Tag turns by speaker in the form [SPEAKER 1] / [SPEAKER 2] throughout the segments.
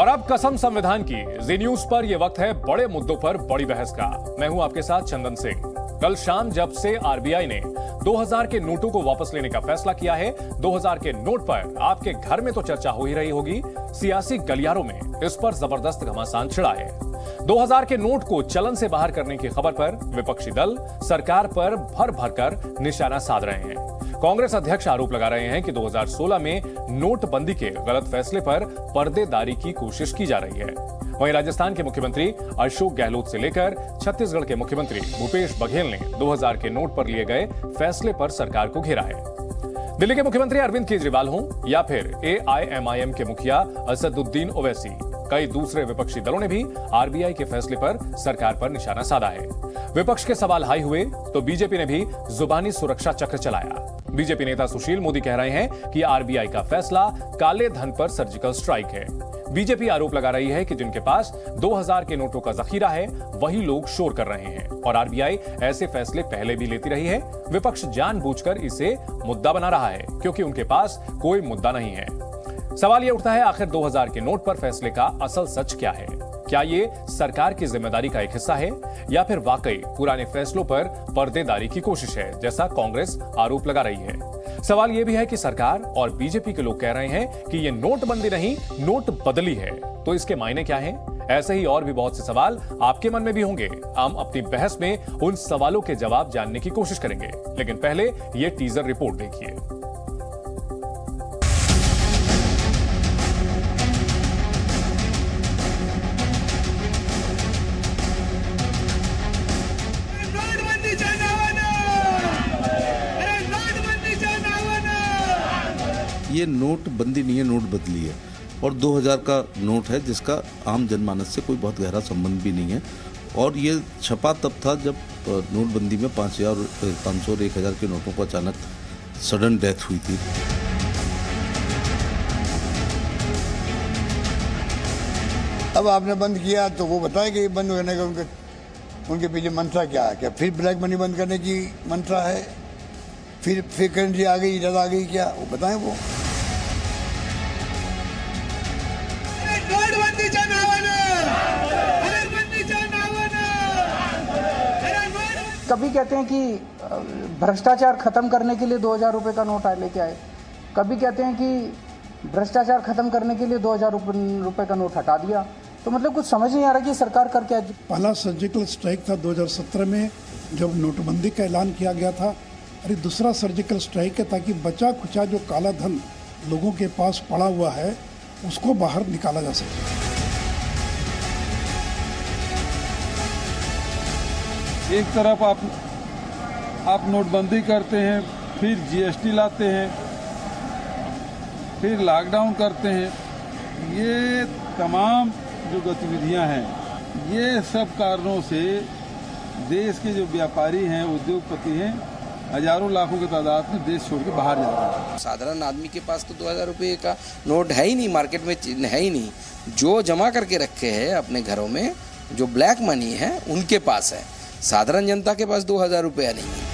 [SPEAKER 1] और अब कसम संविधान की जी न्यूज पर यह वक्त है बड़े मुद्दों पर बड़ी बहस का। मैं हूं आपके साथ चंदन सिंह। कल शाम जब से आरबीआई ने 2000 के नोटों को वापस लेने का फैसला किया है, 2000 के नोट पर आपके घर में तो चर्चा हो ही रही होगी, सियासी गलियारों में इस पर जबरदस्त घमासान छिड़ा है। 2000 के नोट को चलन से बाहर करने की खबर पर विपक्षी दल सरकार पर भर भर कर निशाना साध रहे हैं। कांग्रेस अध्यक्ष आरोप लगा रहे हैं कि 2016 में नोटबंदी के गलत फैसले पर पर्देदारी की कोशिश की जा रही है। वहीं राजस्थान के मुख्यमंत्री अशोक गहलोत से लेकर छत्तीसगढ़ के मुख्यमंत्री भूपेश बघेल ने 2000 के नोट पर लिए गए फैसले पर सरकार को घेरा है। दिल्ली के मुख्यमंत्री अरविंद केजरीवाल हों या फिर एआईएमआईएम के मुखिया असदुद्दीन ओवैसी, कई दूसरे विपक्षी दलों ने भी आरबीआई के फैसले पर सरकार पर निशाना साधा है। विपक्ष के सवाल हाई हुए तो बीजेपी ने भी जुबानी सुरक्षा चक्र चलाया। बीजेपी नेता सुशील मोदी कह रहे हैं कि आरबीआई का फैसला काले धन पर सर्जिकल स्ट्राइक है। बीजेपी आरोप लगा रही है कि जिनके पास 2000 के नोटों का जखीरा है वही लोग शोर कर रहे हैं और आरबीआई ऐसे फैसले पहले भी लेती रही है। विपक्ष जानबूझकर इसे मुद्दा बना रहा है क्योंकि उनके पास कोई मुद्दा नहीं है। सवाल यह उठता है, आखिर 2000 के नोट पर फैसले का असल सच क्या है? क्या ये सरकार की जिम्मेदारी का एक हिस्सा है या फिर वाकई पुराने फैसलों पर पर्देदारी की कोशिश है, जैसा कांग्रेस आरोप लगा रही है? सवाल यह भी है कि सरकार और बीजेपी के लोग कह रहे हैं कि ये नोटबंदी नहीं, नोट बदली है, तो इसके मायने क्या हैं? ऐसे ही और भी बहुत से सवाल आपके मन में भी होंगे। हम अपनी बहस में उन सवालों के जवाब जानने की कोशिश करेंगे, लेकिन पहले ये टीजर रिपोर्ट देखिए।
[SPEAKER 2] ये नोट बंदी नहीं है, नोट बदली है और 2000 का नोट है जिसका आम जनमानस से कोई बहुत गहरा संबंध भी नहीं है। और ये छपा तब था जब नोटबंदी में 5000, 500 और 1000 के नोटों को अचानक सडन डेथ हुई थी।
[SPEAKER 3] अब आपने बंद किया तो वो बताए कि बंद करने का उनके पीछे मंशा क्या है? क्या फिर ब्लैक मनी बंद करने की मंशा है? फिर करेंसी आ गई, इधर आ गई, क्या वो बताएं वो?
[SPEAKER 4] कभी कहते हैं कि भ्रष्टाचार खत्म करने के लिए 2000 रुपए का नोट लेके आए, कभी कहते हैं कि भ्रष्टाचार खत्म करने के लिए 2000 रुपए का नोट हटा दिया। तो मतलब कुछ समझ नहीं आ रहा कि सरकार कर क्या।
[SPEAKER 5] पहला सर्जिकल स्ट्राइक था 2017 में जब नोटबंदी का ऐलान किया गया था, और ये दूसरा सर्जिकल स्ट्राइक है ताकि बचा खुचा जो काला धन लोगों के पास पड़ा हुआ है उसको बाहर निकाला जा सके।
[SPEAKER 6] एक तरफ आप नोटबंदी करते हैं, फिर जीएसटी लाते हैं, फिर लॉकडाउन करते हैं। ये तमाम जो गतिविधियां हैं, ये सब कारणों से देश के जो व्यापारी हैं, उद्योगपति हैं, हजारों लाखों की तादाद में देश छोड़ के बाहर जा रहे हैं।
[SPEAKER 7] साधारण आदमी के पास तो 2000 रुपये का नोट है ही नहीं, मार्केट में है ही नहीं। जो जमा करके रखे हैं अपने घरों में, जो ब्लैक मनी है उनके पास है, साधारण जनता के पास 2000 रुपया नहीं है।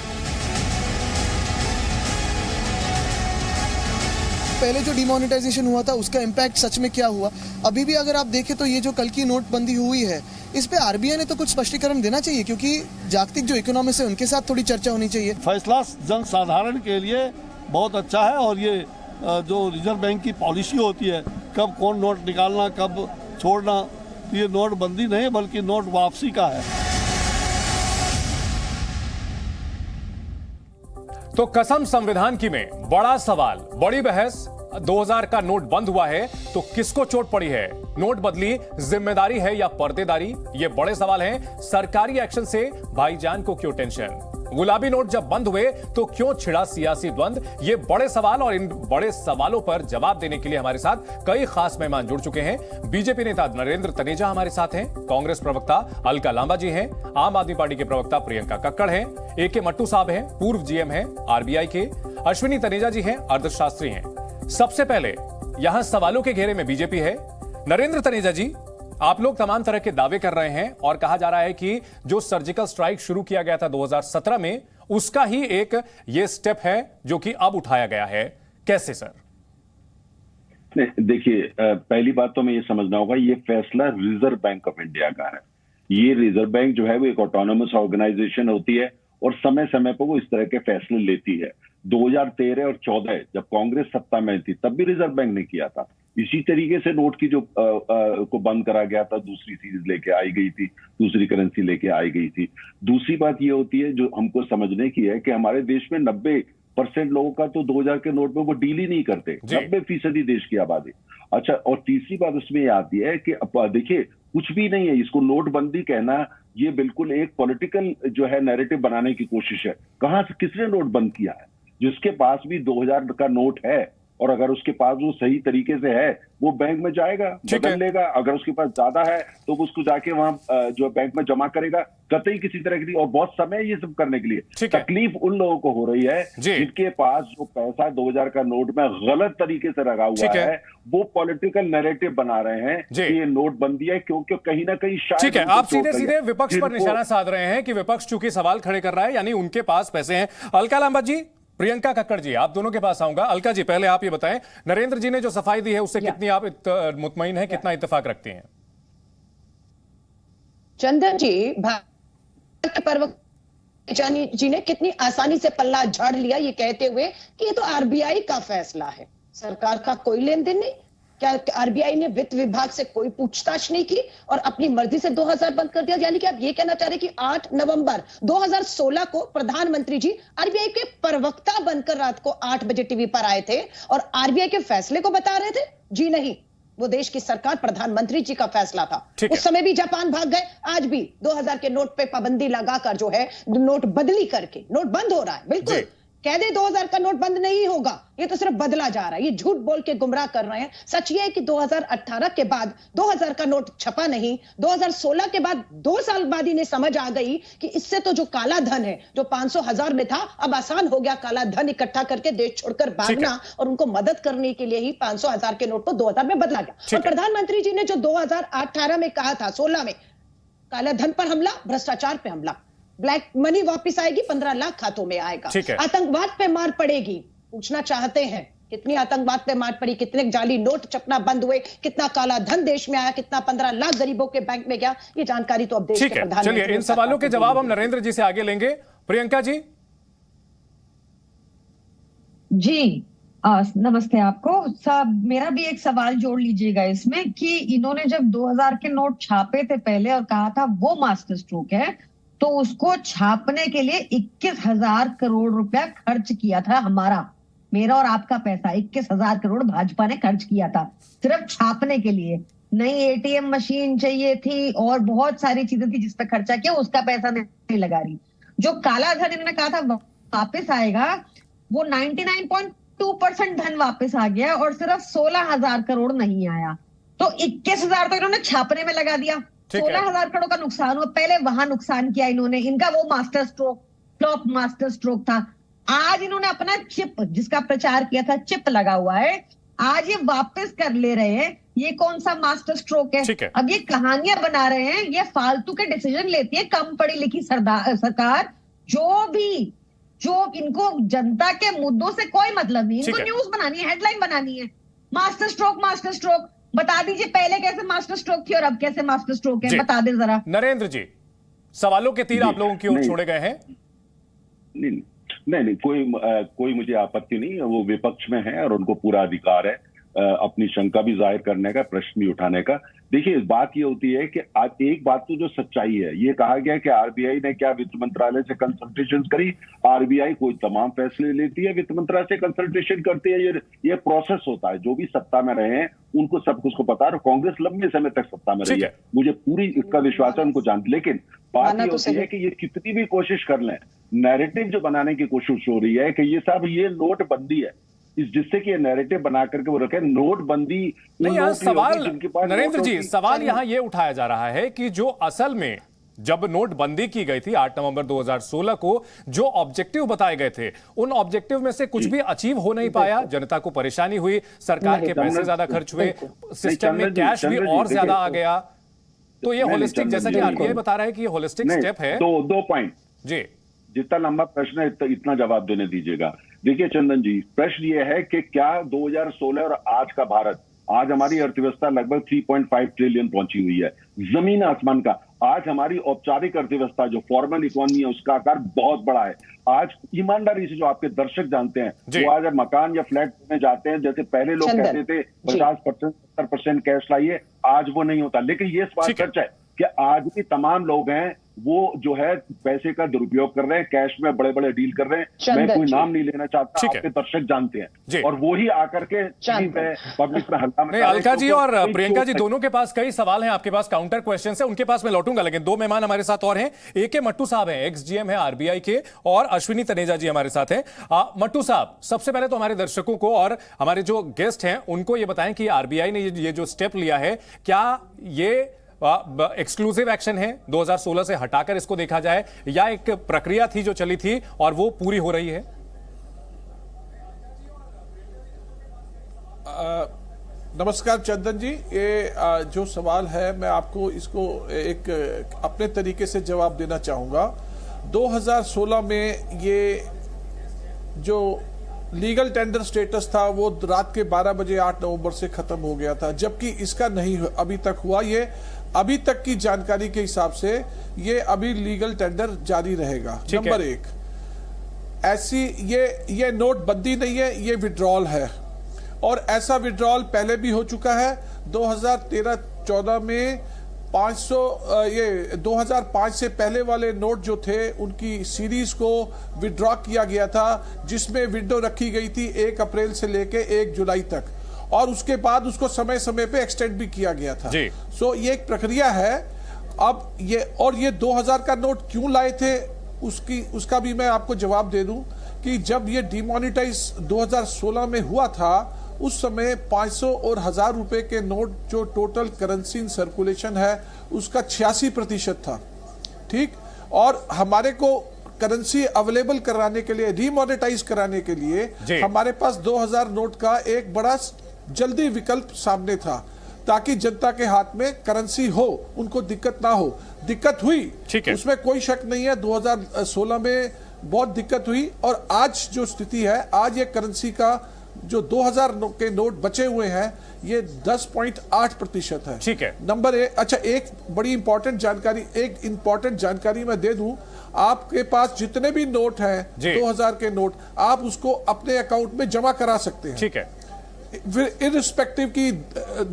[SPEAKER 8] पहले जो डिमोनेटाइजेशन हुआ था उसका इम्पैक्ट सच में क्या हुआ? अभी भी अगर आप देखें तो ये जो कल की नोटबंदी हुई है, इस पे आरबीआई ने तो कुछ स्पष्टीकरण देना चाहिए, क्योंकि जागतिक जो इकोनॉमिस्ट है उनके साथ थोड़ी चर्चा होनी चाहिए।
[SPEAKER 9] फैसला जन साधारण के लिए बहुत अच्छा है और ये जो रिजर्व बैंक की पॉलिसी होती है, कब कौन नोट निकालना कब छोड़ना, ये नोटबंदी नहीं बल्कि नोट वापसी का है।
[SPEAKER 1] तो कसम संविधान की में बड़ा सवाल, बड़ी बहस। 2000 का नोट बंद हुआ है तो किसको चोट पड़ी है? नोट बदली जिम्मेदारी है या पर्देदारी? ये बड़े सवाल हैं। सरकारी एक्शन से भाईजान को क्यों टेंशन? गुलाबी नोट जब बंद हुए तो क्यों छिड़ा सियासी द्वंद? ये बड़े सवाल और इन बड़े सवालों पर जवाब देने के लिए हमारे साथ कई खास मेहमान जुड़ चुके हैं। बीजेपी नेता नरेंद्र तनेजा हमारे साथ हैं, कांग्रेस प्रवक्ता अलका लांबा जी हैं, आम आदमी पार्टी के प्रवक्ता प्रियंका कक्कड़ हैं, एके मट्टू साहब हैं, पूर्व जीएम हैं आरबीआई के, अश्विनी तनेजा जी हैं, अर्थशास्त्री हैं। सबसे पहले यहां सवालों के घेरे में बीजेपी है। नरेंद्र तनेजा जी, आप लोग तमाम तरह के दावे कर रहे हैं और कहा जा रहा है कि जो सर्जिकल स्ट्राइक शुरू किया गया था 2017 में, उसका ही एक ये स्टेप है जो कि अब उठाया गया है। कैसे सर?
[SPEAKER 10] नहीं, देखिए पहली बात तो मैं ये समझना होगा, ये फैसला रिजर्व बैंक ऑफ इंडिया का है। ये रिजर्व बैंक जो है वो एक ऑटोनोमस ऑर्गेनाइजेशन होती है और समय समय पर वो इस तरह के फैसले लेती है। 2013 और 14 जब कांग्रेस सत्ता में थी तब भी रिजर्व बैंक ने किया था। इसी तरीके से नोट की जो को बंद करा गया था, दूसरी सीरीज लेके आई गई थी, दूसरी करेंसी लेके आई गई थी। दूसरी बात ये होती है जो हमको समझने की है कि हमारे देश में 90% लोगों का तो 2000 के नोट में वो डील ही नहीं करते, 90% देश की आबादी। अच्छा, और तीसरी बात उसमें ये आती है कि देखिए कुछ भी नहीं है, इसको नोटबंदी कहना ये बिल्कुल एक पॉलिटिकल जो है नैरेटिव बनाने की कोशिश है। कहां से किसने नोट बंद किया है? जिसके पास भी 2000 का नोट है और अगर उसके पास वो सही तरीके से है वो बैंक में जाएगा, बदल लेगा। अगर उसके पास ज्यादा है तो उसको जाके वहां जो बैंक में जमा करेगा, कतई किसी तरह की। और बहुत समय ये सब करने के लिए। तकलीफ उन लोगों को हो रही है जिनके पास जो पैसा 2000 का नोट में गलत तरीके से लगा हुआ है, वो पॉलिटिकल नैरेटिव बना रहे हैं कि ये नोटबंदी है, क्योंकि कहीं ना कहीं शायद।
[SPEAKER 1] ठीक है, आप सीधे सीधे विपक्ष पर निशाना साध रहे हैं कि विपक्ष चूंकि सवाल खड़े कर रहा है, यानी उनके पास पैसे हैं। अलका लांबा जी, प्रियंका कक्कड़ जी, आप दोनों के पास आऊंगा। अलका जी, पहले आप ये बताएं, नरेंद्र जी ने जो सफाई दी है उससे कितनी आप मुतमईन हैं, कितना इत्तेफाक रखती हैं?
[SPEAKER 11] चंदन जी, भारत के पर्व जी ने कितनी आसानी से पल्ला झाड़ लिया ये कहते हुए कि ये तो आरबीआई का फैसला है, सरकार का कोई लेन देन नहीं। क्या आरबीआई ने वित्त विभाग से कोई पूछताछ नहीं की और अपनी मर्जी से 2000 बंद कर दिया? यानी कि आप ये कहना चाह रहे हैं कि 8 नवंबर 2016 को प्रधानमंत्री जी आरबीआई के प्रवक्ता बनकर रात को 8 बजे टीवी पर आए थे और आरबीआई के फैसले को बता रहे थे? जी नहीं, वो देश की सरकार, प्रधानमंत्री जी का फैसला था। उस समय भी जापान भाग गए, आज भी 2000 के नोट पे पाबंदी लगाकर जो है नोट बदली करके नोट बंद हो रहा है। बिल्कुल कह दे 2000 का नोट बंद नहीं होगा, ये तो सिर्फ बदला जा रहा है। ये झूठ बोल के गुमराह कर रहे हैं। सच ये है कि 2018 के बाद 2000 का नोट छपा नहीं, 2016 के बाद 2 साल बाद इन्हें समझ आ गई कि इससे तो जो काला धन है, जो 500,000 में था, अब आसान हो गया काला धन इकट्ठा करके देश छोड़कर भागना, और उनको मदद करने के लिए ही 500,000 के नोट को 2000 में बदला गया। और प्रधानमंत्री जी ने जो 2018 में कहा था, 16 में, काला धन पर हमला, भ्रष्टाचार पे हमला, ब्लैक मनी वापस आएगी, 15 लाख खातों में आएगा, आतंकवाद पे मार पड़ेगी। पूछना चाहते हैं कितनी आतंकवाद पे मार पड़ी, कितने जाली नोट छपना बंद हुए, कितना काला धन देश में आया, कितना 15 लाख गरीबों के बैंक में गया, ये जानकारी तो अब देश के प्रधानमंत्री।
[SPEAKER 1] चलिए, इन सवालों के जवाब हम नरेंद्र जी से आगे लेंगे। प्रियंका जी।
[SPEAKER 12] जी नमस्ते आपको। सब मेरा भी एक सवाल जोड़ लीजिएगा इसमें कि इन्होंने जब 2000 के नोट छापे थे पहले और कहा था वो मास्टर स्ट्रोक है, तो उसको छापने के लिए 21,000 करोड़ रुपया खर्च किया था। मेरा और आपका पैसा 21,000 करोड़ भाजपा ने खर्च किया था सिर्फ छापने के लिए। नई एटीएम मशीन चाहिए थी और बहुत सारी चीजें थी जिस पे खर्चा किया, उसका पैसा नहीं लगा रही। जो काला धन इन्होंने कहा था वापस आएगा, वो 99.2% धन वापस आ गया और सिर्फ 16,000 करोड़ नहीं आया। तो 21,000 तो इन्होंने छापने में लगा दिया, 16,000 करोड़ का नुकसान हुआ। पहले वहां नुकसान किया इन्होंने, इनका वो master stroke, flop master stroke था। आज इन्होंने अपना चिप, जिसका प्रचार किया था, चिप लगा हुआ है, आज ये वापस कर ले रहे हैं। ये कौन सा मास्टर स्ट्रोक है? अब ये कहानियां बना रहे हैं, ये फालतू के डिसीजन लेती है कम पढ़ी लिखी सरकार। जो इनको जनता के मुद्दों से कोई मतलब नहीं, इनको न्यूज बनानी है, हेडलाइन बनानी है। मास्टर स्ट्रोक बता दीजिए पहले कैसे मास्टर स्ट्रोक थी और अब कैसे मास्टर स्ट्रोक है, बता दे जरा।
[SPEAKER 1] नरेंद्र जी, सवालों के तीर आप लोगों की ओर छोड़े गए हैं।
[SPEAKER 10] नहीं, कोई मुझे आपत्ति नहीं है। वो विपक्ष में है और उनको पूरा अधिकार है अपनी शंका भी जाहिर करने का, प्रश्न भी उठाने का। देखिए, बात ये होती है कि आज एक बात तो जो सच्चाई है, ये कहा गया कि आरबीआई ने क्या वित्त मंत्रालय से कंसल्टेशन करी। आरबीआई कोई तमाम फैसले लेती है, वित्त मंत्रालय से कंसल्टेशन करती है। ये प्रोसेस होता है। जो भी सत्ता में रहे हैं उनको सब कुछ को पता है। कांग्रेस लंबे समय तक सत्ता में रही है, मुझे पूरी इसका विश्वास है, उनको जानते। लेकिन बात ये होती है कि ये कितनी भी कोशिश कर लें, नैरेटिव जो बनाने की कोशिश हो रही है कि ये सब ये नोटबंदी है, जिससे कि नैरेटिव बना करके वो रखे नोटबंदी।
[SPEAKER 1] नहीं, सवाल नरेंद्र जी, सवाल यहां ये उठाया जा रहा है कि जो असल में जब नोटबंदी की गई थी 8 नवंबर 2016 को, जो ऑब्जेक्टिव बताए गए थे, उन ऑब्जेक्टिव में से कुछ भी अचीव हो नहीं पाया। जनता को परेशानी हुई, सरकार के पैसे ज्यादा खर्च हुए, सिस्टम में कैश भी और ज्यादा आ गया। तो ये होलिस्टिक, जैसा कि आरबीआई बता रहा है कि ये होलिस्टिक स्टेप है।
[SPEAKER 10] दो पॉइंट
[SPEAKER 1] जी,
[SPEAKER 10] जितना लंबा प्रश्न है इतना जवाब देने दीजिएगा। देखिए चंदन जी, प्रश्न ये है कि क्या 2016 और आज का भारत, आज हमारी अर्थव्यवस्था लगभग 3.5 ट्रिलियन पहुंची हुई है, जमीन आसमान का। आज हमारी औपचारिक अर्थव्यवस्था जो फॉर्मल इकोनॉमी है उसका आकार बहुत बड़ा है। आज ईमानदारी से जो आपके दर्शक जानते हैं, वो आज मकान या फ्लैट में जाते हैं, जैसे पहले लोग कहते थे 50%, 70% कैश लाइए, आज वो नहीं होता। लेकिन ये बात सच है कि आज भी तमाम लोग हैं वो जो है पैसे का दुरुपयोग कर रहे हैं, कैश में बड़े बड़े डील कर रहे हैं। मैं कोई नाम नहीं लेना चाहता, आपके दर्शक जानते हैं, और वो ही आकर के पब्लिक में हल्ला में।
[SPEAKER 1] अलका जी और प्रियंका जी दोनों के पास कई सवाल हैं, आपके पास काउंटर क्वेश्चन है, उनके पास मैं लौटूंगा। लेकिन दो मेहमान हमारे साथ और हैं, AK मट्टू साहब हैं, एक्स GM है RBI के, और अश्विनी तनेजा जी हमारे साथ हैं। मट्टू साहब, सबसे पहले तो हमारे दर्शकों को और हमारे जो गेस्ट हैं उनको ये बताएं कि RBI ने ये जो स्टेप लिया है, क्या ये एक्सक्लूसिव एक्शन है, 2016 से हटाकर इसको देखा जाए, या एक प्रक्रिया थी जो चली थी और वो पूरी हो रही है?
[SPEAKER 13] नमस्कार चंदन जी, ये जो सवाल है मैं आपको इसको एक अपने तरीके से जवाब देना चाहूंगा। 2016 में ये जो लीगल टेंडर स्टेटस था वो रात के 12 बजे 8 नवंबर से खत्म हो गया था, जबकि इसका नहीं अभी तक हुआ। ये अभी तक की जानकारी के हिसाब से ये अभी लीगल टेंडर जारी रहेगा। नंबर 1, ऐसी ये नोटबंदी नहीं है, ये विड्रॉल है, और ऐसा विड्रॉल पहले भी हो चुका है। 2013-14 में 2005 से पहले वाले नोट जो थे उनकी सीरीज को विड्रॉ किया गया था, जिसमें विंडो रखी गई थी 1 अप्रैल से लेके 1 जुलाई तक, और उसके बाद उसको समय समय पे एक्सटेंड भी किया गया था। सो ये एक प्रक्रिया है। अब ये 2000 का नोट क्यों लाए थे उसका भी मैं आपको जवाब दे दूं कि जब ये डिमोनेटाइज 2016 में हुआ था, उस समय 500 और 1000 रुपए के नोट जो टोटल करेंसी इन सर्कुलेशन है उसका 86% था, ठीक। और हमारे को करेंसी अवेलेबल कराने के लिए, डिमोनेटाइज कराने के लिए हमारे पास 2000 नोट का एक बड़ा जल्दी विकल्प सामने था, ताकि जनता के हाथ में करेंसी हो, उनको दिक्कत ना हो। दिक्कत हुई, उसमें कोई शक नहीं है, 2016 में बहुत दिक्कत हुई। और आज जो स्थिति है, आज ये करेंसी का जो 2000 के नोट बचे हुए हैं ये 10.8% है, ठीक है। नंबर 1, अच्छा एक बड़ी इंपॉर्टेंट जानकारी मैं दे दूं, आपके पास जितने भी नोट हैं 2000 के नोट, आप उसको अपने अकाउंट में जमा करा सकते हैं, ठीक है। इररिस्पेक्टिव की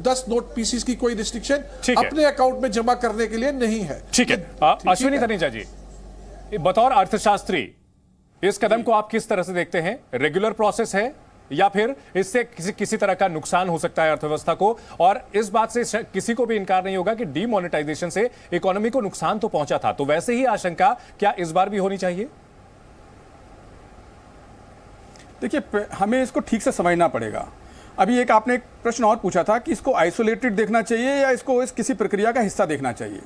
[SPEAKER 13] 10 नोट पीसीस की कोई रिस्ट्रिक्शन अपने अकाउंट में जमा करने के लिए नहीं है, ठीक है।
[SPEAKER 1] अश्विनी तनेजा जी, बतौर अर्थशास्त्री इस कदम को आप किस तरह से देखते हैं? रेगुलर प्रोसेस है या फिर इससे किसी तरह का नुकसान हो सकता है अर्थव्यवस्था को? और इस बात से किसी को भी इनकार नहीं होगा कि डीमोनेटाइजेशन से इकोनॉमी को नुकसान तो पहुंचा था, तो वैसे ही आशंका क्या इस बार भी होनी चाहिए?
[SPEAKER 14] देखिए, हमें इसको ठीक से समझना पड़ेगा। अभी आपने एक प्रश्न और पूछा था कि इसको आइसोलेटेड देखना चाहिए या इसको किसी प्रक्रिया का हिस्सा देखना चाहिए।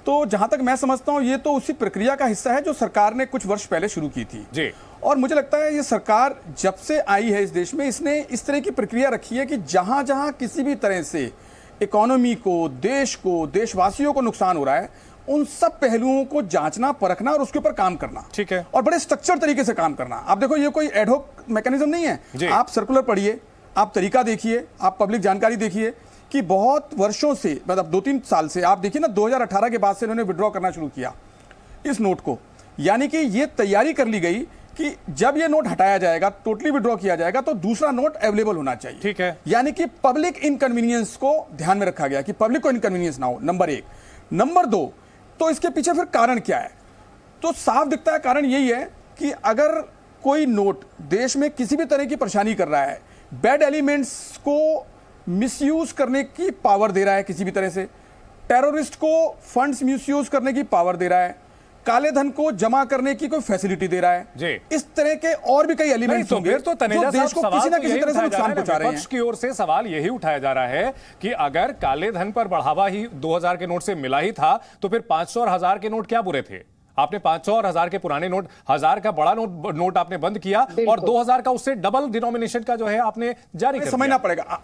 [SPEAKER 14] तो जहां तक मैं समझता हूं, ये तो उसी प्रक्रिया का हिस्सा है जो सरकार ने कुछ वर्ष पहले शुरू की थी जी। और मुझे लगता है ये सरकार जब से आई है इस देश में, इसने इस तरह की प्रक्रिया रखी है कि जहां जहां किसी भी तरह से इकोनॉमी को, देश को, देशवासियों को नुकसान हो रहा है, उन सब पहलुओं को जांचना, परखना और उसके ऊपर काम करना, ठीक है, और बड़े स्ट्रक्चर तरीके से काम करना। आप देखो, ये कोई एडहॉक मैकेनिज्म नहीं है। आप सर्कुलर पढ़िए, आप तरीका देखिए, आप पब्लिक जानकारी देखिए कि बहुत वर्षों से, मतलब 2-3 साल से, आप देखिए ना, 2018 के बाद से इन्होंने विड्रॉ करना शुरू किया इस नोट को। यानी कि ये तैयारी कर ली गई कि जब ये नोट हटाया जाएगा, टोटली विड्रॉ किया जाएगा, तो दूसरा नोट अवेलेबल होना चाहिए, ठीक है। यानी कि पब्लिक इनकन्वीनियंस को ध्यान में रखा गया कि पब्लिक को इनकन्वीनियंस ना हो, नंबर 1। नंबर 2, तो इसके पीछे फिर कारण क्या है? तो साफ दिखता है कारण यही है कि अगर कोई नोट देश में किसी भी तरह की परेशानी कर रहा है, बैड एलिमेंट्स को मिसयूज करने की पावर दे रहा है, किसी भी तरह से टेररिस्ट को फंड्स मिसयूज करने की पावर दे रहा है, काले धन को जमा करने की कोई फैसिलिटी दे रहा है जी। इस तरह के और भी कई एलिमेंट्स होंगे तो जो देश को किसी ना किसी तरह से नुकसान पहुंचा रहे हैं।
[SPEAKER 1] विपक्ष की ओर से सवाल यही उठाया जा रहा है कि अगर काले धन पर बढ़ावा ही 2000 के नोट से मिला ही था, तो फिर 500 और 1000 के नोट क्या बुरे थे? आपने 500 और 1000 के पुराने नोट, 1000 का बड़ा नोट आपने बंद किया और 2000 का उससे डबल डिनोमिनेशन का जो है आपने जारी कर दिया।
[SPEAKER 14] समझना पड़ेगा।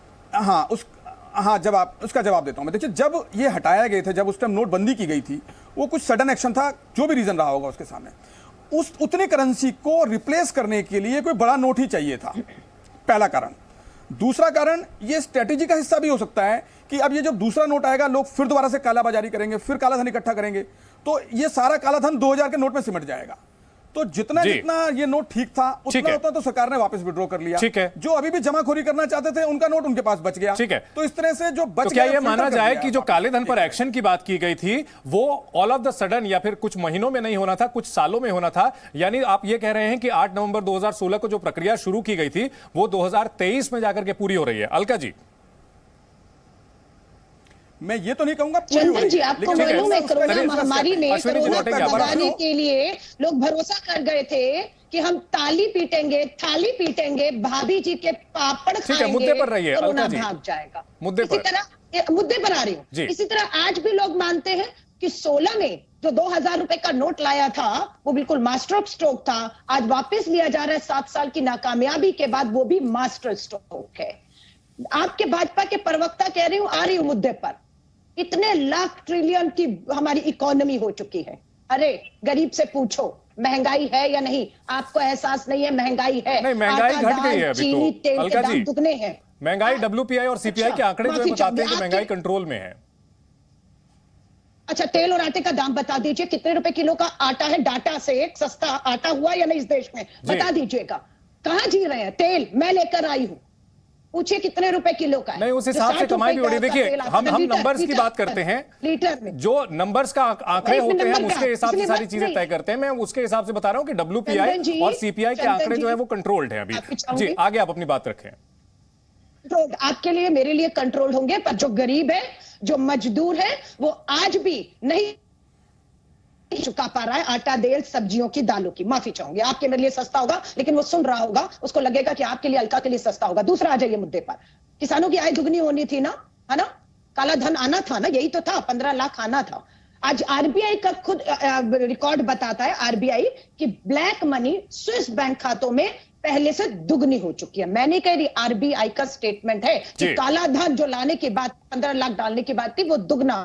[SPEAKER 14] उसका जवाब देता हूं मैं। देखिए, जब ये हटाया गए थे, जब उस टाइम नोटबंदी की गई थी, वो कुछ सडन एक्शन था, जो भी रीजन रहा होगा उसके सामने। उतनी करेंसी को रिप्लेस करने के लिए कोई बड़ा नोट ही चाहिए था, पहला कारण। दूसरा कारण, ये स्ट्रेटेजी का हिस्सा भी हो सकता है कि अब ये जब दूसरा नोट आएगा, लोग फिर दोबारा से कालाबाजारी करेंगे, फिर काला धन इकट्ठा करेंगे, तो ये सारा काला धन 2000 के नोट में सिमट जाएगा। तो जितना ये नोट ठीक था उतना तो सरकार ने वापस विड्रॉ कर लिया।
[SPEAKER 1] ठीक है।
[SPEAKER 14] जो अभी भी जमाखोरी करना चाहते थे उनका नोट उनके पास बच गया।
[SPEAKER 1] ठीक है।
[SPEAKER 14] तो इस तरह से जो बच
[SPEAKER 1] तो
[SPEAKER 14] गया,
[SPEAKER 1] क्या ये माना जाए कि जो काले धन पर एक्शन की बात की गई थी वो ऑल ऑफ द सडन या फिर कुछ महीनों में नहीं होना था, कुछ सालों में होना था? यानी आप ये कह रहे हैं कि 8 नवंबर 2016 को जो प्रक्रिया शुरू की गई थी वो 2023 में जाकर के पूरी हो रही है। अलका जी,
[SPEAKER 14] मैं ये तो नहीं कहूंगा
[SPEAKER 11] चंदन जी, आपको मालूम है कोरोना महामारी में कोरोना को भगाने के लिए लोग भरोसा कर गए थे कि हम ताली पीटेंगे, थाली पीटेंगे, भाभी जी के पापड़ खाएंगे,
[SPEAKER 1] मुद्दे पर रहिए,
[SPEAKER 11] कोरोना भाग जाएगा।
[SPEAKER 1] मुद्दे पर
[SPEAKER 11] आ रही हूँ। इसी तरह आज भी लोग मानते हैं कि 16 में जो 2000 रुपए का नोट लाया था वो बिल्कुल मास्टर स्ट्रोक था। आज वापस लिया जा रहा है 7 साल की नाकामयाबी के बाद, वो भी मास्टर स्ट्रोक है। आपके भाजपा के प्रवक्ता कह रही हूँ, आ रही हूँ मुद्दे पर, इतने लाख ट्रिलियन की हमारी इकोनॉमी हो चुकी है। अरे गरीब से पूछो महंगाई है या नहीं? आपको एहसास नहीं है महंगाई है?
[SPEAKER 1] नहीं, महंगाई घट गई है अभी
[SPEAKER 11] चीनी,
[SPEAKER 1] तो।
[SPEAKER 11] तेल के दाम दुगने हैं।
[SPEAKER 1] महंगाई WPI और CPI के आंकड़े जो बताते हैं कि महंगाई कंट्रोल में है।
[SPEAKER 11] अच्छा, तेल और आटे का दाम बता दीजिए, कितने रुपए किलो का आटा है? डाटा से एक सस्ता आटा हुआ या नहीं इस देश में? बता दीजिएगा। कहां जी रहे हैं? तेल मैं लेकर आई हूं, पूछिए कितने रुपए किलो का है?
[SPEAKER 1] नहीं, उस हिसाब से कमाई भी हो रही। देखिए, हम नंबर्स की बात करते हैं,
[SPEAKER 11] लीटर में
[SPEAKER 1] जो नंबर्स का आंकड़े होते हैं उसके हिसाब से सारी चीजें तय करते हैं। मैं उसके हिसाब से बता रहा हूं कि WPI और CPI के आंकड़े जो है वो कंट्रोल्ड है अभी। जी, आगे आप अपनी बात रखें।
[SPEAKER 11] आपके लिए, मेरे लिए कंट्रोल होंगे, पर जो गरीब है, जो मजदूर है, वो आज भी नहीं चुका पा रहा है आटा, तेल, सब्जियों की, दालों की। माफी चाहूंगी, आपके मेरे लिए सस्ता होगा, लेकिन वो सुन रहा होगा, उसको लगेगा कि आपके लिए, अलका के लिए सस्ता होगा। दूसरा आ जाइए मुद्दे पर, किसानों की आय दुगनी होनी थी ना, है ना? काला धन आना था ना, यही तो था, 15 लाख आना था। आज RBI का खुद रिकॉर्ड बताता है, RBI, कि ब्लैक मनी स्विस बैंक खातों में पहले से दुगनी हो चुकी है। मैं नहीं कह रही, RBI का स्टेटमेंट है कि काला धन जो लाने के बाद 15 लाख डालने की बात थी वो दुगना